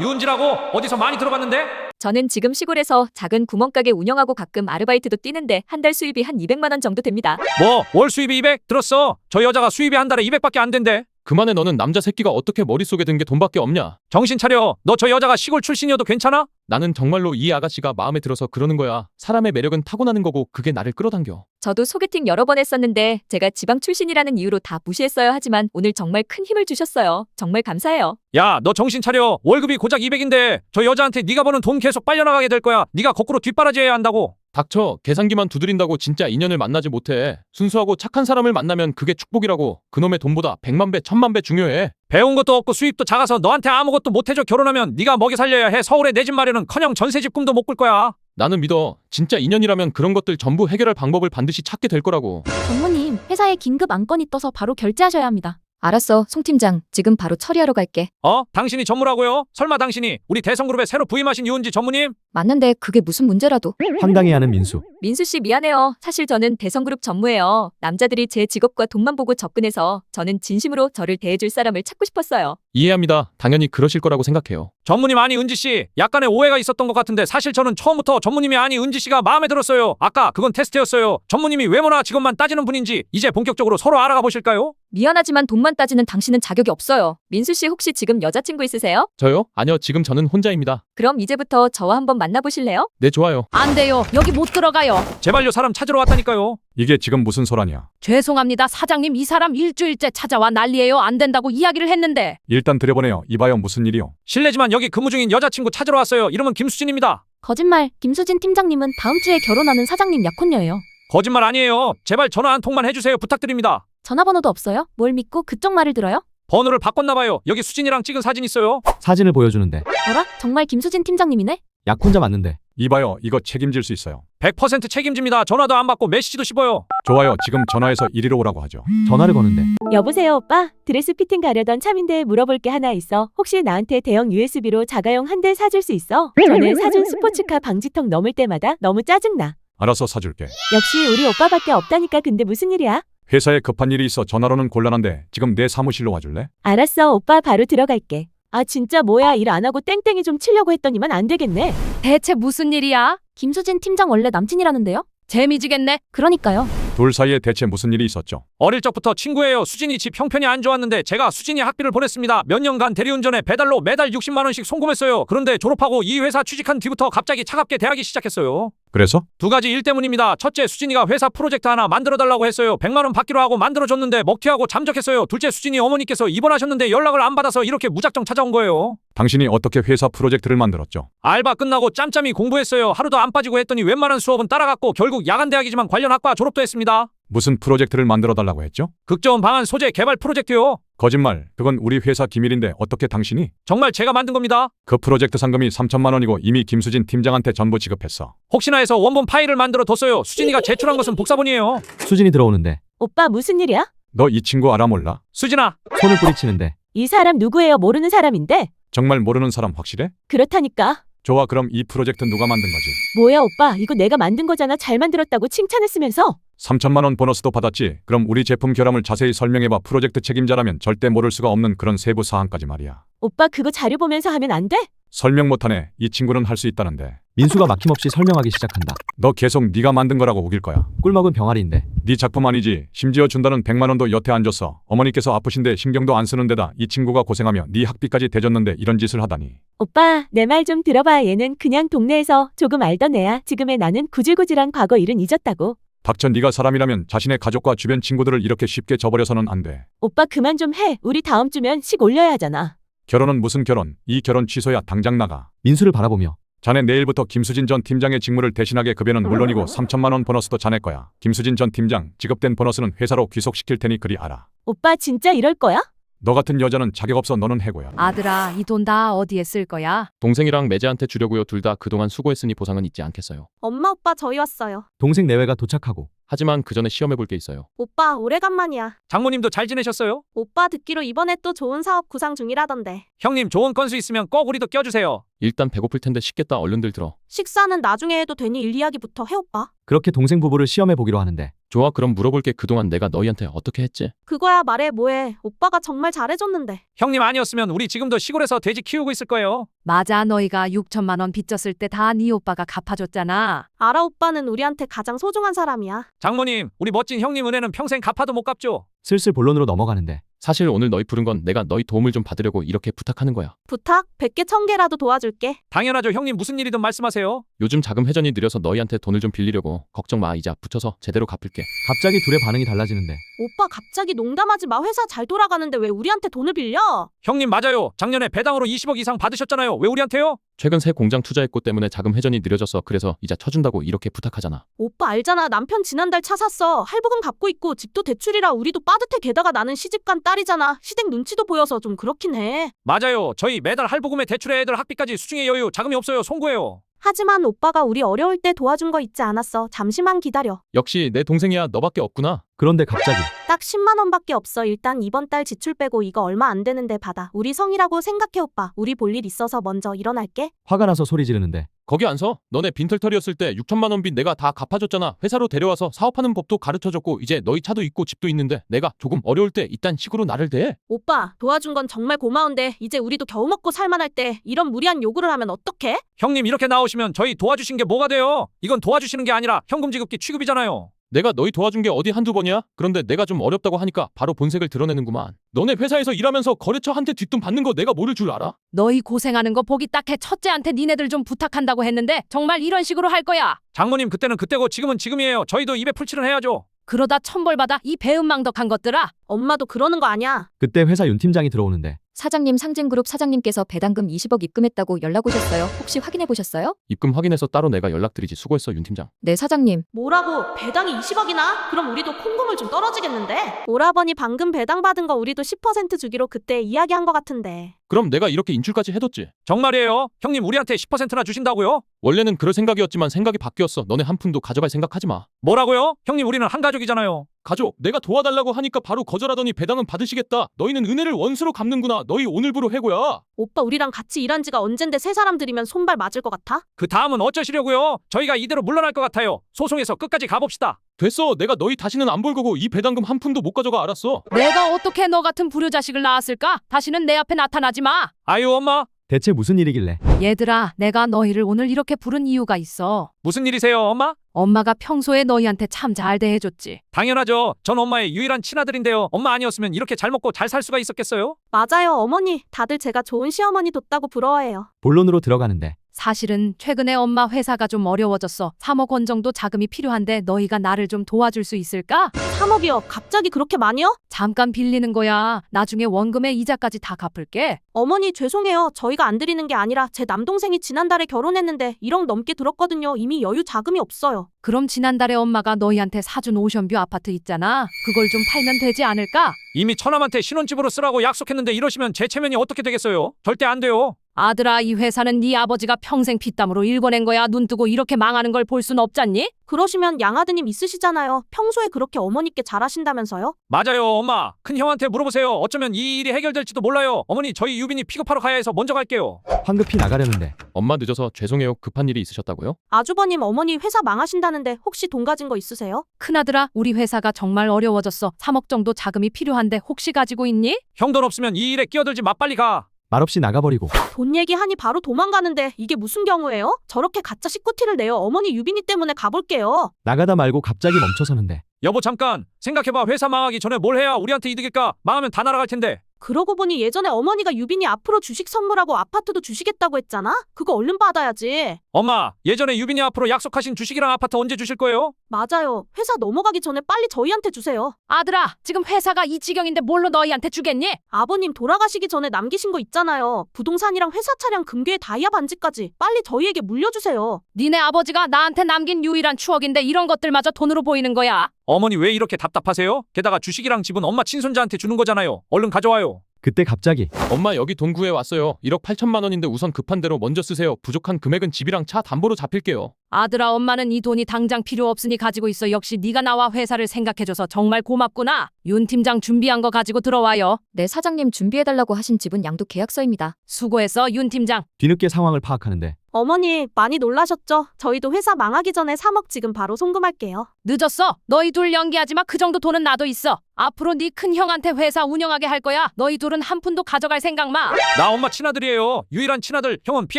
유은지라고? 어디서 많이 들어봤는데? 저는 지금 시골에서 작은 구멍가게 운영하고 가끔 아르바이트도 뛰는데 한 달 수입이 한 200만 원 정도 됩니다. 뭐 월 수입이 200? 들었어. 저 여자가 수입이 한 달에 200밖에 안 된대. 그만해. 너는 남자 새끼가 어떻게 머릿속에 든 게 돈밖에 없냐? 정신 차려. 너 저 여자가 시골 출신이어도 괜찮아? 나는 정말로 이 아가씨가 마음에 들어서 그러는 거야. 사람의 매력은 타고나는 거고 그게 나를 끌어당겨. 저도 소개팅 여러 번 했었는데 제가 지방 출신이라는 이유로 다 무시했어야 하지만 오늘 정말 큰 힘을 주셨어요. 정말 감사해요. 야, 너 정신 차려. 월급이 고작 200인데 저 여자한테 네가 버는 돈 계속 빨려나가게 될 거야. 네가 거꾸로 뒷바라지해야 한다고. 닥쳐. 계산기만 두드린다고 진짜 인연을 만나지 못해. 순수하고 착한 사람을 만나면 그게 축복이라고. 그놈의 돈보다 100만 배, 1000만 배 중요해. 배운 것도 없고 수입도 작아서 너한테 아무것도 못해줘. 결혼하면 네가 먹여 살려야 해. 서울에 내 집 마련은커녕 전세집 꿈도 못 꿀 거야. 나는 믿어. 진짜 인연이라면 그런 것들 전부 해결할 방법을 반드시 찾게 될 거라고. 전무님, 회사에 긴급 안건이 떠서 바로 결제하셔야 합니다. 알았어, 송 팀장. 지금 바로 처리하러 갈게. 당신이 전무라고요? 설마 당신이 우리 대성그룹에 새로 부임하신 유은지 전무님? 맞는데 그게 무슨 문제라도. 황당해하는 민수. 민수 씨 미안해요. 사실 저는 대성그룹 전무예요. 남자들이 제 직업과 돈만 보고 접근해서 저는 진심으로 저를 대해줄 사람을 찾고 싶었어요. 이해합니다. 당연히 그러실 거라고 생각해요. 전무님 아니 은지씨, 약간의 오해가 있었던 것 같은데 사실 저는 처음부터 전무님이 아니 은지씨가 마음에 들었어요. 아까 그건 테스트였어요. 전무님이 외모나 직업만 따지는 분인지 이제 본격적으로 서로 알아가 보실까요? 미안하지만 돈만 따지는 당신은 자격이 없어요. 민수 씨 혹시 지금 여자친구 있으세요? 저요? 아니요. 지금 저는 혼자입니다. 그럼 이제부터 저와 한번 만나보실래요? 네, 좋아요. 안 돼요. 여기 못 들어가요. 제발요, 사람 찾으러 왔다니까요. 이게 지금 무슨 소란이야? 죄송합니다. 사장님 이 사람 일주일째 찾아와 난리예요. 안 된다고 이야기를 했는데. 일단 들여보내요. 이봐요, 무슨 일이요? 실례지만 여기 근무 중인 여자친구 찾으러 왔어요. 이름은 김수진입니다. 거짓말. 김수진 팀장님은 다음 주에 결혼하는 사장님 약혼녀예요. 거짓말 아니에요. 제발 전화 한 통만 해주세요. 부탁드립니다. 전화번호도 없어요? 뭘 믿고 그쪽 말을 들어요? 번호를 바꿨나봐요. 여기 수진이랑 찍은 사진 있어요. 사진을 보여주는데 뭐라? 정말 김수진 팀장님이네? 약혼자 맞는데 이봐요, 이거 책임질 수 있어요. 100% 책임집니다. 전화도 안 받고 메시지도 씹어요. 좋아요, 지금 전화해서 이리로 오라고 하죠. 전화를 거는데 여보세요, 오빠? 드레스 피팅 가려던 참인데 물어볼 게 하나 있어. 혹시 나한테 대형 USB로 자가용 한 대 사줄 수 있어? 전에 사준 스포츠카 방지턱 넘을 때마다 너무 짜증나. 알아서 사줄게. 역시 우리 오빠밖에 없다니까. 근데 무슨 일이야? 회사에 급한 일이 있어 전화로는 곤란한데 지금 내 사무실로 와줄래? 알았어, 오빠 바로 들어갈게. 아 진짜 뭐야, 일 안 하고 땡땡이 좀 치려고 했더니만 안 되겠네. 대체 무슨 일이야? 김수진 팀장 원래 남친이라는데요? 재미지겠네. 그러니까요. 둘 사이에 대체 무슨 일이 있었죠? 어릴 적부터 친구예요. 수진이 집 형편이 안 좋았는데 제가 수진이 학비를 보냈습니다. 몇 년간 대리운전에 배달로 매달 60만 원씩 송금했어요. 그런데 졸업하고 이 회사 취직한 뒤부터 갑자기 차갑게 대하기 시작했어요. 그래서? 두 가지 일 때문입니다. 첫째, 수진이가 회사 프로젝트 하나 만들어달라고 했어요. 100만 원 받기로 하고 만들어줬는데 먹튀하고 잠적했어요. 둘째, 수진이 어머니께서 입원하셨는데 연락을 안 받아서 이렇게 무작정 찾아온 거예요. 당신이 어떻게 회사 프로젝트를 만들었죠? 알바 끝나고 짬짬이 공부했어요. 하루도 안 빠지고 했더니 웬만한 수업은 따라갔고 결국 야간 대학이지만 관련 학과 졸업도 했습니다. 무슨 프로젝트를 만들어 달라고 했죠? 극저온 방안 소재 개발 프로젝트요. 거짓말. 그건 우리 회사 기밀인데 어떻게 당신이? 정말 제가 만든 겁니다. 그 프로젝트 상금이 3천만 원이고 이미 김수진 팀장한테 전부 지급했어. 혹시나 해서 원본 파일을 만들어 뒀어요. 수진이가 제출한 것은 복사본이에요. 수진이 들어오는데 오빠 무슨 일이야? 너 이 친구 알아 몰라? 수진아, 손을 뿌리치는데 이 사람 누구예요? 모르는 사람인데. 정말 모르는 사람 확실해? 그렇다니까. 좋아, 그럼 이 프로젝트 누가 만든 거지? 뭐야 오빠, 이거 내가 만든 거잖아. 잘 만들었다고 칭찬했으면서. 3천만 원 보너스도 받았지. 그럼 우리 제품 결함을 자세히 설명해봐. 프로젝트 책임자라면 절대 모를 수가 없는 그런 세부 사항까지 말이야. 오빠 그거 자료 보면서 하면 안 돼? 설명 못하네. 이 친구는 할 수 있다는데. 민수가 막힘없이 설명하기 시작한다. 너 계속 네가 만든 거라고 우길 거야. 꿀먹은 병아리인데 네 작품 아니지. 심지어 준다는 100만 원도 여태 안 줬어. 어머니께서 아프신데 신경도 안 쓰는 데다 이 친구가 고생하며 네 학비까지 대줬는데 이런 짓을 하다니. 오빠 내 말 좀 들어봐. 얘는 그냥 동네에서 조금 알던 애야. 지금의 나는 구질구질한 과거 일은 잊었다고. 닥쳐. 네가 사람이라면 자신의 가족과 주변 친구들을 이렇게 쉽게 저버려서는 안 돼. 오빠 그만 좀 해. 우리 다음 주면 식 올려야 하잖아. 결혼은 무슨 결혼? 이 결혼 취소야. 당장 나가. 민수를 바라보며 자네 내일부터 김수진 전 팀장의 직무를 대신하게 급여는 물론이고 3천만 원 보너스도 자네 거야. 김수진 전 팀장, 지급된 보너스는 회사로 귀속시킬 테니 그리 알아. 오빠 진짜 이럴 거야? 너 같은 여자는 자격 없어. 너는 해고야. 아들아, 이 돈 다 어디에 쓸 거야? 동생이랑 매제한테 주려고요. 둘 다 그동안 수고했으니 보상은 있지 않겠어요. 엄마 오빠 저희 왔어요. 동생 내외가 도착하고 하지만 그 전에 시험해 볼 게 있어요. 오빠 오래간만이야. 장모님도 잘 지내셨어요? 오빠 듣기로 이번에 또 좋은 사업 구상 중이라던데. 형님 좋은 건수 있으면 꼭 우리도 껴주세요. 일단 배고플 텐데 식겠다. 얼른들 들어. 식사는 나중에 해도 되니 일 이야기부터 해 오빠. 그렇게 동생 부부를 시험해 보기로 하는데 좋아, 그럼 물어볼게. 그동안 내가 너희한테 어떻게 했지? 그거야 말해 뭐해. 오빠가 정말 잘해줬는데. 형님 아니었으면 우리 지금도 시골에서 돼지 키우고 있을 거예요. 맞아, 너희가 6천만 원 빚졌을 때 다 네 오빠가 갚아줬잖아. 알아 오빠는 우리한테 가장 소중한 사람이야. 장모님, 우리 멋진 형님 은혜는 평생 갚아도 못 갚죠. 슬슬 본론으로 넘어가는데 사실 오늘 너희 부른 건 내가 너희 도움을 좀 받으려고 이렇게 부탁하는 거야. 부탁 100개 1000개라도 도와줄게. 당연하죠. 형님 무슨 일이든 말씀하세요. 요즘 자금 회전이 느려서 너희한테 돈을 좀 빌리려고. 걱정 마. 이자 붙여서 제대로 갚을게. 갑자기 둘의 반응이 달라지는데 오빠 갑자기 농담하지 마. 회사 잘 돌아가는데 왜 우리한테 돈을 빌려? 형님 맞아요. 작년에 배당으로 20억 이상 받으셨잖아요. 왜 우리한테요? 최근 새 공장 투자했고 때문에 자금 회전이 느려져서 그래서 이자 쳐준다고 이렇게 부탁하잖아. 오빠 알잖아. 남편 지난달 차 샀어. 할부금 갚고 있고 집도 대출이라 우리도 빠듯해. 게다가 나는 시집간 딸이잖아. 시댁 눈치도 보여서 좀 그렇긴 해. 맞아요. 저희 매달 할부금에 대출에 애들 학비까지 수중에 여유 자금이 없어요. 송구해요. 하지만 오빠가 우리 어려울 때 도와준 거 잊지 않았어. 잠시만 기다려. 역시 내 동생이야. 너밖에 없구나. 그런데 갑자기 딱 10만 원밖에 없어. 일단 이번 달 지출 빼고 이거 얼마 안 되는데 받아. 우리 성이라고 생각해 오빠. 우리 볼 일 있어서 먼저 일어날게. 화가 나서 소리 지르는데 거기 안 서? 너네 빈털털이었을 때 6천만 원 빚 내가 다 갚아줬잖아. 회사로 데려와서 사업하는 법도 가르쳐줬고 이제 너희 차도 있고 집도 있는데 내가 조금 어려울 때 이딴 식으로 나를 대해? 오빠 도와준 건 정말 고마운데 이제 우리도 겨우 먹고 살만할 때 이런 무리한 요구를 하면 어떡해? 형님 이렇게 나오시면 저희 도와주신 게 뭐가 돼요? 이건 도와주시는 게 아니라 현금 지급기 취급이잖아요. 내가 너희 도와준 게 어디 한두 번이야? 그런데 내가 좀 어렵다고 하니까 바로 본색을 드러내는구만. 너네 회사에서 일하면서 거래처한테 뒷돈 받는 거 내가 모를 줄 알아? 너희 고생하는 거 보기 딱해. 첫째한테 니네들 좀 부탁한다고 했는데 정말 이런 식으로 할 거야? 장모님 그때는 그때고 지금은 지금이에요. 저희도 입에 풀칠은 해야죠. 그러다 천벌 받아. 이 배은망덕한 것들아. 엄마도 그러는 거 아니야. 그때 회사 윤 팀장이 들어오는데 사장님, 상진그룹 사장님께서 배당금 20억 입금했다고 연락 오셨어요. 혹시 확인해 보셨어요? 입금 확인해서 따로 내가 연락드리지. 수고했어 윤 팀장. 네, 사장님. 뭐라고? 배당이 20억이나? 그럼 우리도 콩고물 좀 떨어지겠는데? 오라버니 방금 배당 받은 거 우리도 10% 주기로 그때 이야기한 거 같은데. 그럼 내가 이렇게 인출까지 해뒀지. 정말이에요? 형님 우리한테 10%나 주신다고요? 원래는 그럴 생각이었지만 생각이 바뀌었어. 너네 한 푼도 가져갈 생각하지 마. 뭐라고요? 형님 우리는 한 가족이잖아요. 가족, 내가 도와달라고 하니까 바로 거절하더니 배당은 받으시겠다. 너희는 은혜를 원수로 갚는구나. 너희 오늘부로 해고야. 오빠 우리랑 같이 일한 지가 언젠데 새 사람들이면 손발 맞을 것 같아? 그 다음은 어쩌시려고요? 저희가 이대로 물러날 것 같아요. 소송해서 끝까지 가봅시다. 됐어. 내가 너희 다시는 안 볼 거고 이 배당금 한 푼도 못 가져가. 알았어. 내가 어떻게 너 같은 불효자식을 낳았을까? 다시는 내 앞에 나타나지 마. 아유 엄마, 대체 무슨 일이길래? 얘들아, 내가 너희를 오늘 이렇게 부른 이유가 있어. 무슨 일이세요, 엄마? 엄마가 평소에 너희한테 참 잘 대해줬지. 당연하죠. 전 엄마의 유일한 친아들인데요. 엄마 아니었으면 이렇게 잘 먹고 잘 살 수가 있었겠어요? 맞아요, 어머니. 다들 제가 좋은 시어머니 뒀다고 부러워해요. 본론으로 들어가는데 사실은 최근에 엄마 회사가 좀 어려워졌어. 3억 원 정도 자금이 필요한데 너희가 나를 좀 도와줄 수 있을까? 3억이요? 갑자기 그렇게 많이요? 잠깐 빌리는 거야. 나중에 원금의 이자까지 다 갚을게. 어머니 죄송해요. 저희가 안 드리는 게 아니라 제 남동생이 지난달에 결혼했는데 1억 넘게 들었거든요. 이미 여유 자금이 없어요. 그럼 지난달에 엄마가 너희한테 사준 오션뷰 아파트 있잖아. 그걸 좀 팔면 되지 않을까? 이미 처남한테 신혼집으로 쓰라고 약속했는데 이러시면 제 체면이 어떻게 되겠어요? 절대 안 돼요. 아들아, 이 회사는 네 아버지가 평생 피땀으로 일궈낸 거야. 눈 뜨고 이렇게 망하는 걸 볼 순 없잖니? 그러시면 양아드님 있으시잖아요. 평소에 그렇게 어머니께 잘하신다면서요? 맞아요, 엄마. 큰 형한테 물어보세요. 어쩌면 이 일이 해결될지도 몰라요. 어머니, 저희 유빈이 픽업하러 가야 해서 먼저 갈게요. 황급히 나가려는데 엄마 늦어서 죄송해요. 급한 일이 있으셨다고요? 아주버님 어머니 회사 망하신다는데 혹시 돈 가진 거 있으세요? 큰아들아, 우리 회사가 정말 어려워졌어. 3억 정도 자금이 필요한데 혹시 가지고 있니? 형 돈 없으면 이 일에 끼어들지 마. 빨리 가. 말없이 나가버리고 돈 얘기하니 바로 도망가는데 이게 무슨 경우예요? 저렇게 가짜 식구티를 내요. 어머니 유빈이 때문에 가볼게요. 나가다 말고 갑자기 멈춰서는데 여보, 잠깐. 생각해봐. 회사 망하기 전에 뭘 해야 우리한테 이득일까? 망하면 다 날아갈 텐데. 그러고 보니 예전에 어머니가 유빈이 앞으로 주식 선물하고 아파트도 주시겠다고 했잖아? 그거 얼른 받아야지. 엄마, 예전에 유빈이 앞으로 약속하신 주식이랑 아파트 언제 주실 거예요? 맞아요. 회사 넘어가기 전에 빨리 저희한테 주세요. 아들아, 지금 회사가 이 지경인데 뭘로 너희한테 주겠니? 아버님 돌아가시기 전에 남기신 거 있잖아요. 부동산이랑 회사 차량 금괴 다이아 반지까지 빨리 저희에게 물려주세요. 니네 아버지가 나한테 남긴 유일한 추억인데 이런 것들마저 돈으로 보이는 거야. 어머니 왜 이렇게 답답하세요? 게다가 주식이랑 집은 엄마 친손자한테 주는 거잖아요. 얼른 가져와요. 그때 갑자기 엄마 여기 돈 구해 왔어요. 1억 8천만 원인데 우선 급한 대로 먼저 쓰세요. 부족한 금액은 집이랑 차 담보로 잡힐게요. 아들아, 엄마는 이 돈이 당장 필요 없으니 가지고 있어. 역시 네가 나와 회사를 생각해줘서 정말 고맙구나. 윤 팀장 준비한 거 가지고 들어와요. 네, 사장님 준비해달라고 하신 집은 양도 계약서입니다. 수고했어, 윤 팀장. 뒤늦게 상황을 파악하는데 어머니 많이 놀라셨죠? 저희도 회사 망하기 전에 3억 지금 바로 송금할게요. 늦었어. 너희 둘 연기하지 마. 그 정도 돈은 나도 있어. 앞으로 네 큰 형한테 회사 운영하게 할 거야. 너희 둘은 한 푼도 가져갈 생각 마. 나 엄마 친아들이에요. 유일한 친아들. 형은 피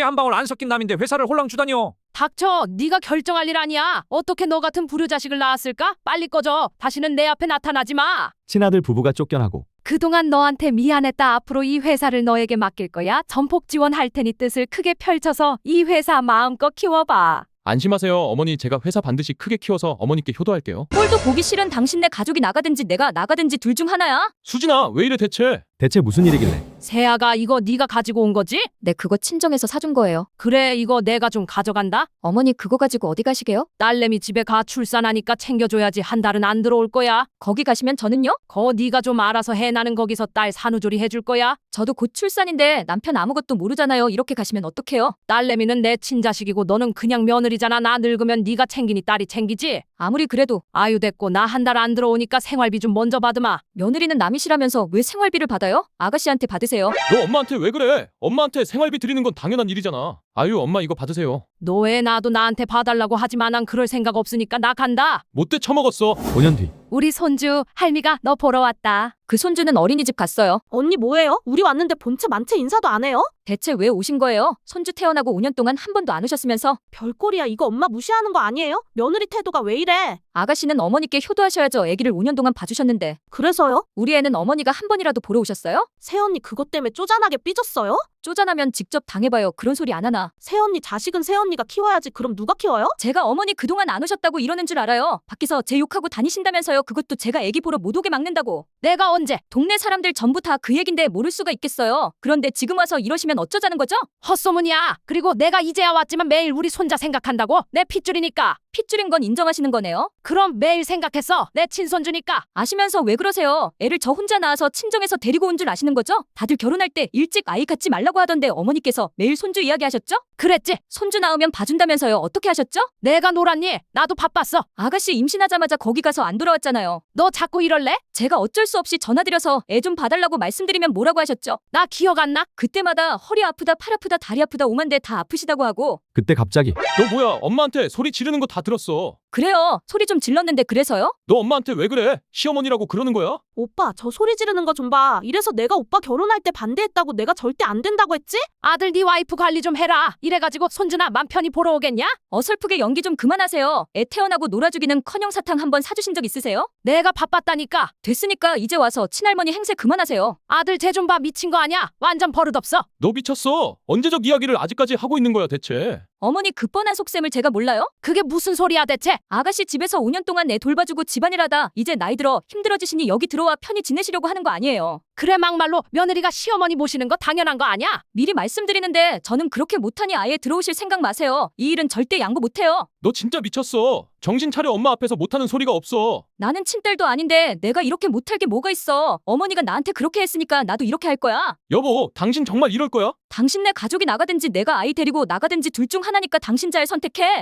한 방울 안 섞인 남인데 회사를 홀랑 주다니요. 닥쳐. 네가 결정할 일 아니야. 어떻게 너 같은 불효자식을 낳았을까? 빨리 꺼져. 다시는 내 앞에 나타나지 마. 친아들 부부가 쫓겨나고 그동안 너한테 미안했다. 앞으로 이 회사를 너에게 맡길 거야. 전폭 지원할 테니 뜻을 크게 펼쳐서 이 회사 마음껏 키워봐. 안심하세요. 어머니 제가 회사 반드시 크게 키워서 어머니께 효도할게요. 꼴도 보기 싫은 당신네 가족이 나가든지 내가 나가든지 둘 중 하나야? 수진아 왜 이래 대체? 대체 무슨 일이길래? 세아가 이거 네가 가지고 온 거지? 네, 그거 친정에서 사준 거예요. 그래, 이거 내가 좀 가져간다. 어머니 그거 가지고 어디 가시게요? 딸내미 집에 가 출산하니까 챙겨줘야지. 한 달은 안 들어올 거야. 거기 가시면 저는요? 거 네가 좀 알아서 해. 나는 거기서 딸 산후조리 해줄 거야. 저도 곧 출산인데 남편 아무것도 모르잖아요. 이렇게 가시면 어떡해요? 딸내미는 내 친자식이고 너는 그냥 며느리잖아. 나 늙으면 네가 챙기니 딸이 챙기지. 아무리 그래도 아유, 됐고. 나 한 달 안 들어오니까 생활비 좀 먼저 받으마. 며느리는 남이시라면서 왜 생활비를 받아요? 아가씨한테 받으세요. 너 엄마한테 왜 그래? 엄마한테 생활비 드리는 건 당연한 일이잖아. 아유 엄마 이거 받으세요. 너 애 나도 나한테 봐달라고 하지만 난 그럴 생각 없으니까 나 간다. 못돼 처먹었어. 5년 뒤 우리 손주 할미가 너 보러 왔다. 그 손주는 어린이집 갔어요. 언니 뭐예요? 우리 왔는데 본체 만체 인사도 안 해요? 대체 왜 오신 거예요? 손주 태어나고 5년 동안 한 번도 안 오셨으면서. 별꼴이야. 이거 엄마 무시하는 거 아니에요? 며느리 태도가 왜 이래? 아가씨는 어머니께 효도하셔야죠. 아기를 5년 동안 봐주셨는데. 그래서요? 우리 애는 어머니가 한 번이라도 보러 오셨어요? 새언니 그것 때문에 쪼잔하게 삐졌어요? 쪼잔하면 직접 당해봐요. 그런 소리 안 하나. 새언니 자식은 새언니가 키워야지. 그럼 누가 키워요? 제가 어머니 그동안 안 오셨다고 이러는 줄 알아요. 밖에서 제 욕하고 다니신다면서요. 그것도 제가 애기 보러 못 오게 막는다고. 내가 언제? 동네 사람들 전부 다 그 얘긴데 모를 수가 있겠어요. 그런데 지금 와서 이러시면 어쩌자는 거죠? 헛소문이야. 그리고 내가 이제야 왔지만 매일 우리 손자 생각한다고? 내 핏줄이니까. 핏줄인 건 인정하시는 거네요. 그럼 매일 생각했어. 내 친손주니까. 아시면서 왜 그러세요? 애를 저 혼자 낳아서 친정에서 데리고 온 줄 아시는 거죠? 다들 결혼할 때 일찍 아이 갖지 말라고 하던데 어머니께서 매일 손주 이야기하셨죠? 그랬지. 손주 낳으면 봐준다면서요. 어떻게 하셨죠? 내가 놀았니? 나도 바빴어. 아가씨 임신하자마자 거기 가서 안 돌아왔잖아요. 너 자꾸 이럴래? 제가 어쩔 수 없이 전화드려서 애 좀 봐달라고 말씀드리면 뭐라고 하셨죠? 나 기억 안 나? 그때마다 허리 아프다 팔 아프다 다리 아프다 오만데 다 아프시다고 하고. 그때 갑자기 너 뭐야? 엄마한테 소리 지르는 거 다 들었어. 그래요. 소리 좀 질렀는데 그래서요? 너 엄마한테 왜 그래? 시어머니라고 그러는 거야? 오빠, 저 소리 지르는 거 좀 봐. 이래서 내가 오빠 결혼할 때 반대했다고 내가 절대 안 된다고 했지? 아들 네 와이프 관리 좀 해라. 이래가지고 손주나 맘 편히 보러 오겠냐? 어설프게 연기 좀 그만하세요. 애 태어나고 놀아주기는 커녕 사탕 한번 사주신 적 있으세요? 내가 바빴다니까. 됐으니까 이제 와서 친할머니 행세 그만하세요. 아들 쟤 좀 봐. 미친 거 아니야? 완전 버릇없어. 너 미쳤어. 언제적 이야기를 아직까지 하고 있는 거야 대체. 어머니 그 뻔한 속셈을 제가 몰라요? 그게 무슨 소리야 대체? 아가씨 집에서 5년 동안 애 돌봐주고 집안일하다 이제 나이 들어 힘들어지시니 여기 들어와 편히 지내시려고 하는 거 아니에요. 그래 막말로 며느리가 시어머니 모시는 거 당연한 거 아니야? 미리 말씀드리는데 저는 그렇게 못하니 아예 들어오실 생각 마세요. 이 일은 절대 양보 못해요. 너 진짜 미쳤어. 정신 차려. 엄마 앞에서 못하는 소리가 없어. 나는 친딸도 아닌데 내가 이렇게 못할 게 뭐가 있어. 어머니가 나한테 그렇게 했으니까 나도 이렇게 할 거야. 여보, 당신 정말 이럴 거야? 당신네 가족이 나가든지 내가 아이 데리고 나가든지 둘 중 하나니까 당신 잘 선택해.